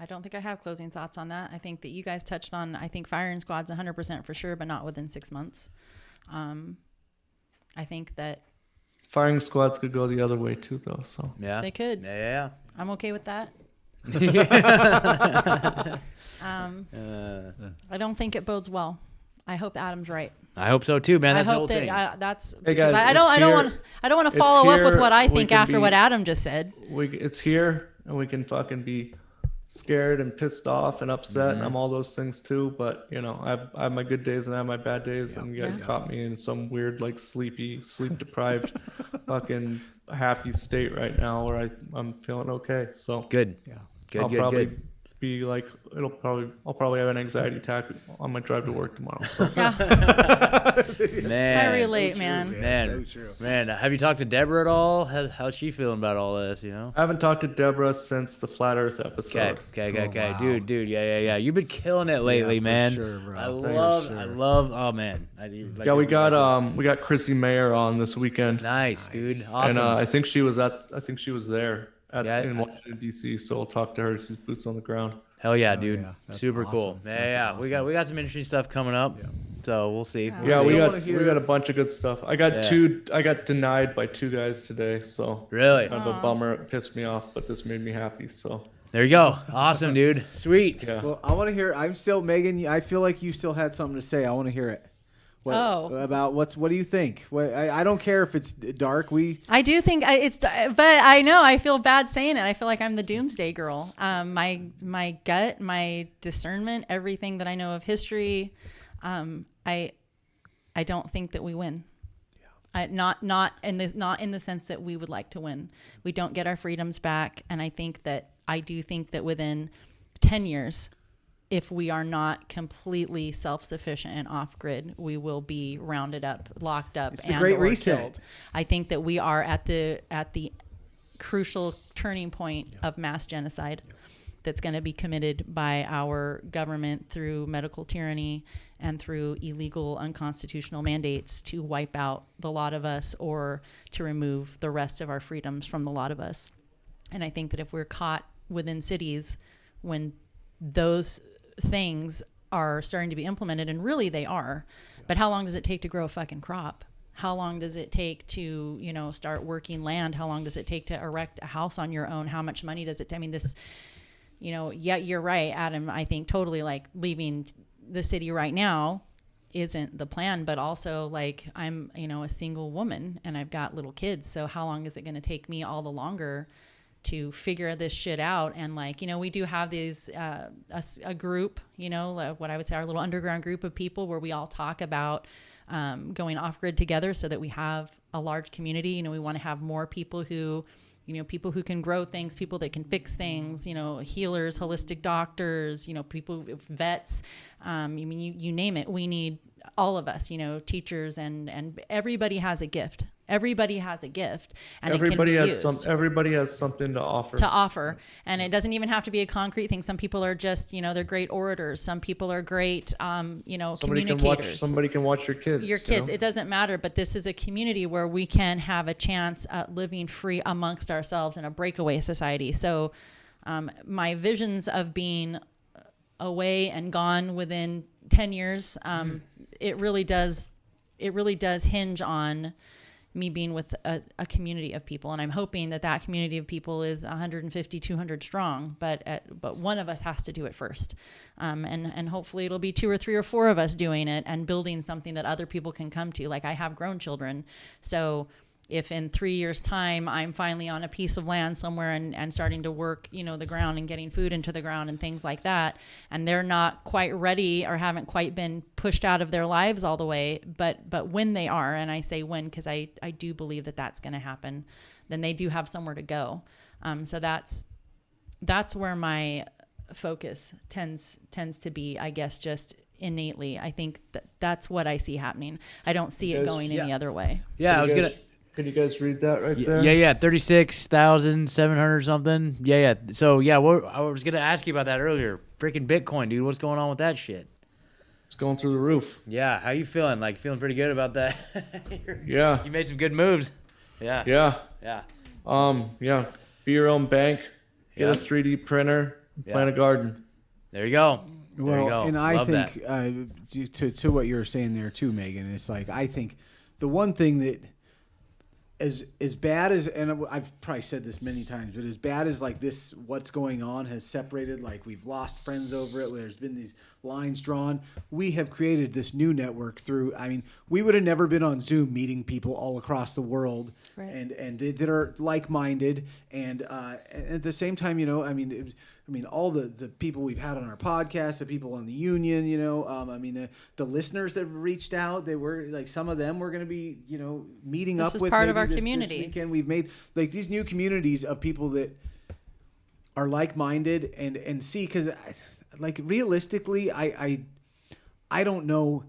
don't think I have closing thoughts on that. I think that you guys touched on, I think firing squad's 100% for sure, but not within 6 months. I think that firing squads could go the other way too, though. So they could. Yeah. I'm okay with that. I don't think it bodes well. I hope Adam's right. I hope so too, man. That's I the hope whole thing. that's Hey guys, I don't want to follow up with what I think after what Adam just said. It's here, and we can fucking be scared and pissed off and upset, and I'm all those things too. But you know, I have my good days and I have my bad days, and you guys caught me in some weird, like sleep deprived, fucking happy state right now where I'm feeling okay. So Good. Yeah. Good. I'll Good. probably Good. be like, I'll probably have an anxiety attack on my drive to work tomorrow. So. Man, I relate, So true, man. Man, So true. man, have you talked to Debra at all? How's she feeling about all this? You know. I haven't talked to Debra since the Flat Earth episode. Okay. wow. Dude, yeah. You've been killing it lately, for man. sure, bro. I For love. sure. Oh man. Yeah, we got Chrissy Mayer on this weekend. Nice, dude. Awesome. And I think she was there in Yeah. Washington D.C. So we'll talk to her. She's boots on the ground. Hell yeah, dude. yeah. That's Super awesome. cool. That's Yeah. awesome. We got some interesting stuff coming up. Yeah. So we'll see. Yeah. Yeah, we still got wanna hear- we got a bunch of good stuff. I got I got denied by 2 guys today, so Really? kind of a bummer. It pissed me off, but this made me happy. So There you go. Awesome, dude. Sweet. yeah. Well, I want to hear. I'm still Megan. I feel like you still had something to say. I want to hear it. About what do you think? I don't care if it's dark. I do think but I know I feel bad saying it. I feel like I'm the doomsday girl. My gut, my discernment, everything that I know of history, I don't think that we win. Not in the sense that we would like to win. We don't get our freedoms back, and I do think that within 10 years, if we are not completely self-sufficient and off-grid, we will be rounded up, locked up, It's the Great Reset. killed. I think that we are at the crucial turning point of mass genocide that's going to be committed by our government through medical tyranny and through illegal, unconstitutional mandates to wipe out the lot of us or to remove the rest of our freedoms from the lot of us. And I think that if we're caught within cities when those things are starting to be implemented, and really they are, but how long does it take to grow a fucking crop? How long does it take to, start working land? How long does it take to erect a house on your own? How much money does it yeah, you're right, Adam. I think totally like leaving the city right now isn't the plan, but also like I'm, a single woman and I've got little kids. So how long is it going to take me all the longer to figure this shit out? And we do have these a group, what I would say our little underground group of people where we all talk about going off grid together so that we have a large community. We want to have more people who can grow things, people that can fix things, healers, holistic doctors, people, vets, you name it. We need all of us, teachers, and everybody has a gift. Everybody has a gift, and everybody it can be has used. Everybody has something to offer. And it doesn't even have to be a concrete thing. Some people are just, they're great orators. Some people are great, communicators. Somebody can watch your kids. It doesn't matter. But this is a community where we can have a chance at living free amongst ourselves in a breakaway society. So my visions of being away and gone within 10 years, it really does hinge on me being with a community of people. And I'm hoping that community of people is 150, 200 strong, but one of us has to do it first. And hopefully it'll be 2 or 3 or 4 of us doing it and building something that other people can come to. Like I have grown children. So if in 3 years' time I'm finally on a piece of land somewhere and starting to work, the ground and getting food into the ground and things like that, and they're not quite ready or haven't quite been pushed out of their lives all the way, but when they are, and I say when because I do believe that that's going to happen, then they do have somewhere to go. So that's where my focus tends to be, I guess, just innately. I think that's what I see happening. I don't see it going any other way. Yeah, I was gonna. Can you guys read that right there? Yeah, 36,700 something. Yeah. So I was gonna ask you about that earlier. Freaking Bitcoin, dude. What's going on with that shit? It's going through the roof. Yeah, how you feeling? Like feeling pretty good about that? Yeah. You made some good moves. Yeah. Yeah. Be your own bank. Get a 3D printer. Plant a garden. There you go. Well, and I Love think to what you were saying there too, Megan, it's like I think the one thing that as bad as, and I've probably said this many times, but as bad as like this, what's going on has separated, like we've lost friends over it. There's been these lines drawn. We have created this new network through, I mean, we would have never been on Zoom meeting people all across the world, Right. and that are like-minded. And at the same time, I mean, all the people we've had on our podcast, the people on the union, the listeners that have reached out, they were like, some of them were going to be, meeting This up is with part of maybe our this community. weekend. We've made like these new communities of people that are like-minded and see, because like realistically, I don't know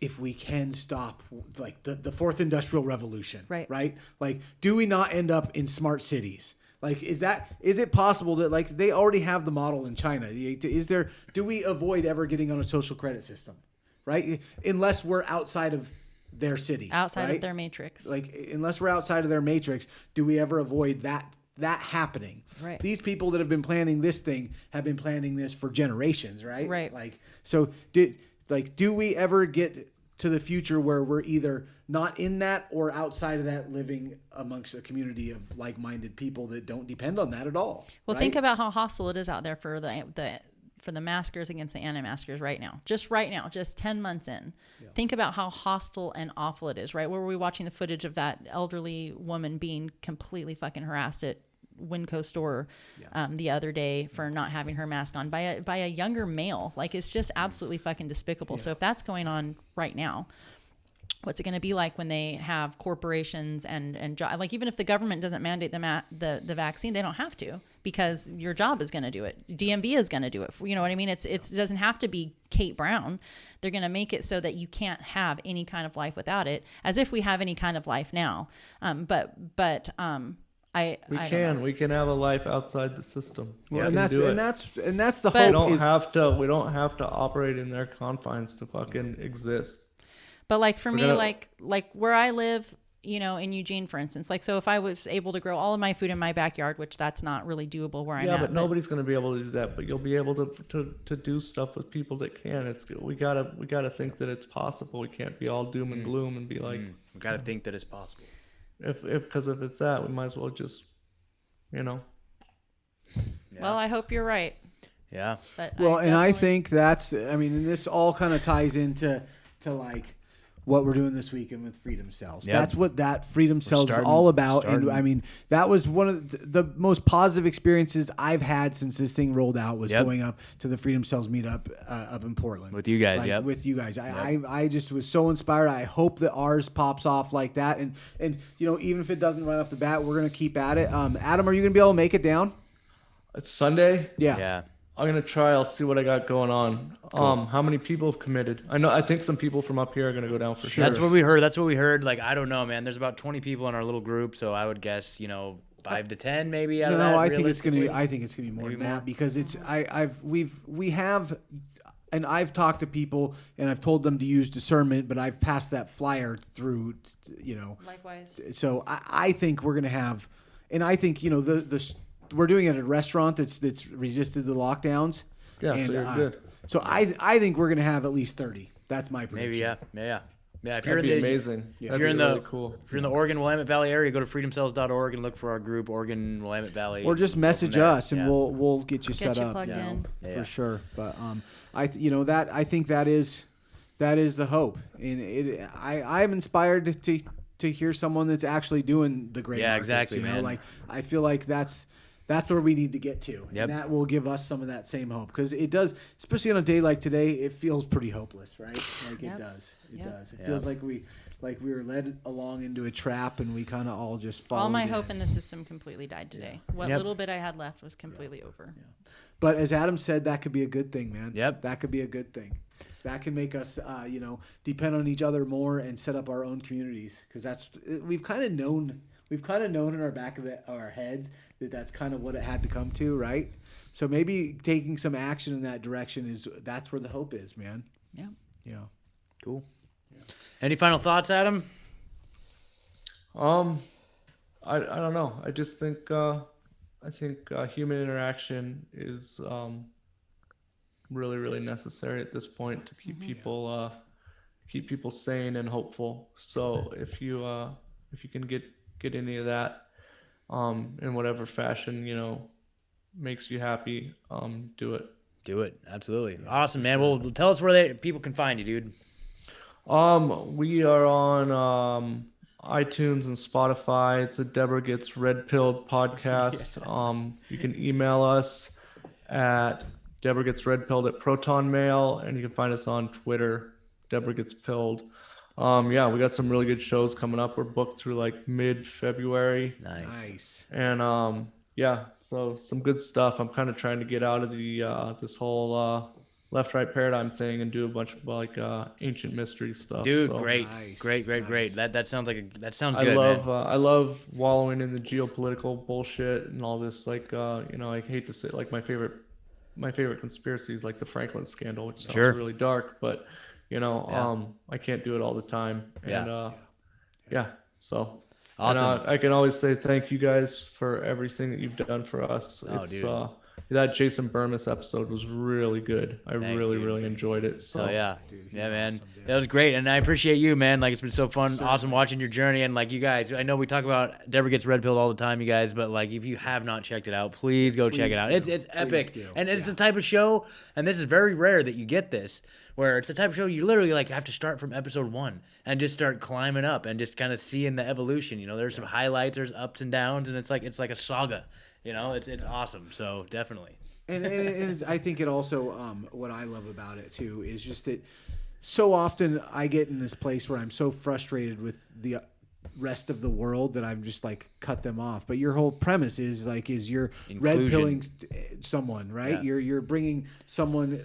if we can stop like the fourth industrial revolution, right? Like, do we not end up in smart cities? Like, is it possible that like they already have the model in China? Do we avoid ever getting on a social credit system, right? Unless we're outside of their city, Outside right? of their matrix. Like, unless we're outside of their matrix, do we ever avoid that happening? Right. These people that have been planning this thing have been planning this for generations, right? Right. Like, so do we ever get to the future where we're either not in that or outside of that, living amongst a community of like-minded people that don't depend on that at all? Well, right? think about how hostile it is out there for the maskers against the anti-maskers right now, just 10 months in. Yeah. Think about how hostile and awful it is, right? Where were we watching the footage of that elderly woman being completely fucking harassed at Winco store the other day for not having her mask on by a younger male? Like, it's just absolutely fucking despicable. Yeah. So if that's going on right now, what's it going to be like when they have corporations and like, even if the government doesn't mandate the vaccine, they don't have to, because your job is going to do it. DMV is going to do it. You know what I mean? It doesn't have to be Kate Brown. They're going to make it so that you can't have any kind of life without it, as if we have any kind of life now. We can have a life outside the system. Well, and that's the but hope. We don't have to operate in their confines to fucking exist. But like for me, like where I live, in Eugene, for instance, like, so if I was able to grow all of my food in my backyard, which that's not really doable where I'm at. Yeah, but nobody's going to be able to do that. But you'll be able to do stuff with people that can. We gotta think that it's possible. We can't be all doom and gloom and be like. We gotta think that it's possible. Because if it's that, we might as well just, Yeah. Well, I hope you're right. Yeah. But I think that's, and this all kind of ties into like what we're doing this weekend with Freedom Cells. Yep. That's what that Freedom Cells is all about. And that was one of the most positive experiences I've had since this thing rolled out, was going up to the Freedom Cells meetup up in Portland. With you guys, With you guys. I just was so inspired. I hope that ours pops off like that. And even if it doesn't right off the bat, we're going to keep at it. Adam, are you going to be able to make it down? It's Sunday? Yeah. I'm gonna try. I'll see what I got going on. Cool. How many people have committed? I think some people from up here are gonna go down for sure. That's what we heard. Like, I don't know, man. There's about 20 people in our little group, so I would guess 5 to 10 maybe. I think it's gonna be more than that, because it's and I've talked to people and I've told them to use discernment, but I've passed that flyer through. Likewise. So I think we're gonna have, and I think we're doing it at a restaurant that's resisted the lockdowns. Yeah, and, so you're good. So I think we're gonna have at least 30. That's my prediction. Maybe, yeah. If That'd be amazing. If you're in the cool. If you're in the Oregon Willamette Valley area, go to freedomcells.org and look for our group, Oregon Willamette Valley. Or just message us and we'll get you set up. Plugged in. For sure. But I think that is the hope, and I'm inspired to hear someone that's actually doing the great. Yeah, markets, exactly, man. Like, I feel like that's where we need to get to. Yep. And that will give us some of that same hope, because it does, especially on a day like today, it feels pretty hopeless, right? Like, it does. It does. It feels like we were led along into a trap, and we kind of all just followed. All my hope in the system completely died today. What little bit I had left was completely over. Yeah. But as Adam said, that could be a good thing, man. Yep. That could be a good thing. That can make us, depend on each other more and set up our own communities, because we've kind of known in our back of our heads that's kind of what it had to come to, right? So maybe taking some action in that direction that's where the hope is, man. Yeah. Yeah. Cool. Yeah. Any final thoughts, Adam? I don't know. I just think human interaction is really, really necessary at this point to keep people sane and hopeful. So if you can get any of that in whatever fashion makes you happy, do it. Do it. Absolutely. Awesome, man. Well, tell us where people can find you, dude. We are on iTunes and Spotify. It's a Debra Gets Red Pilled podcast. You can email us at Debra Gets Red Pilled at Proton Mail, and you can find us on Twitter, Debra Gets Pilled. We got some really good shows coming up. We're booked through like mid-February. Nice. And so some good stuff. I'm kind of trying to get out of the this whole left-right paradigm thing and do a bunch of like ancient mystery stuff. Dude, so, great. Nice. Great. Nice. That sounds that sounds I good, love man. I love wallowing in the geopolitical bullshit and all this. Like I hate to say, like my favorite conspiracy is like the Franklin scandal, which sounds Sure. really dark, but I can't do it all the time. And so Awesome. And, I can always say thank you guys for everything that you've done for us. Dude. That Jason Bermas episode was really good. I Thanks, really, dude. really enjoyed it. So Oh yeah, Dude, he's yeah, man. awesome, dude. That was great, and I appreciate you, man. Like it's been so fun, awesome watching your journey, and like you guys. I know we talk about Debra Gets Red Pilled all the time, you guys, but like if you have not checked it out, please go check it out. do. It's epic, do. and it's the type of show, and this is very rare that you get this, where it's the type of show you literally like have to start from episode 1 and just start climbing up and just kind of seeing the evolution. There's some highlights, there's ups and downs, and it's like a saga. It's awesome. So definitely. And I think it also, what I love about it too is just that so often I get in this place where I'm so frustrated with the rest of the world that I'm just like cut them off. But your whole premise is you're red pilling someone, right? Yeah. You're bringing someone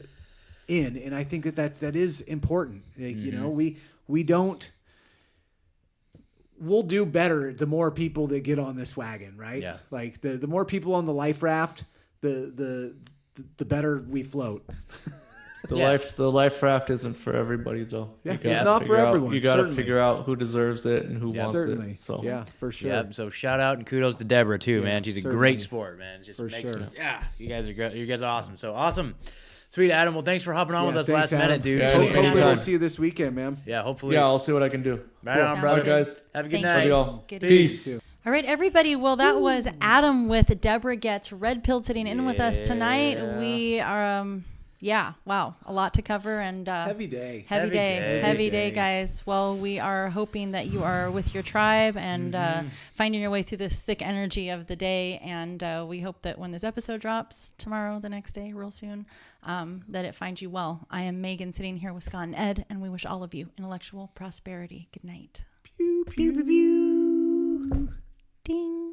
in, and I think that is important. Like, we don't. We'll do better the more people that get on this wagon, right? Yeah. Like the more people on the life raft, the better we float. The life raft isn't for everybody though. Yeah, You gotta it's not for figure out- everyone, You got to certainly. figure out who deserves it and who wants Certainly. it. So Yeah, for sure. Yeah, so shout out and kudos to Debra too, man. She's a certainly. great sport, man. It just For makes sure. Yeah, you guys are great. You guys are awesome. So awesome. Sweet Adam. Well, thanks for hopping on with us thanks, last Adam. minute, dude. Yeah, Hopefully anytime. we'll see you this weekend, man. Yeah, hopefully. yeah, I'll see what I can do. Right on, Sounds brother. good. Guys. Have a good Thank night. Love y'all. Good Peace. evening. All right, everybody. Well, that was Adam with Debra Gets Red Pilled sitting in with us tonight. Yeah. We are, wow, a lot to cover and Heavy day. Heavy day, Heavy day. guys. Well, we are hoping that you are with your tribe and finding your way through this thick energy of the day. And we hope that when this episode drops tomorrow, the next day, real soon, that it finds you well. I am Megan sitting here with Scott and Ed, and we wish all of you intellectual prosperity. Good night. Pew, pew, pew, pew. Ding.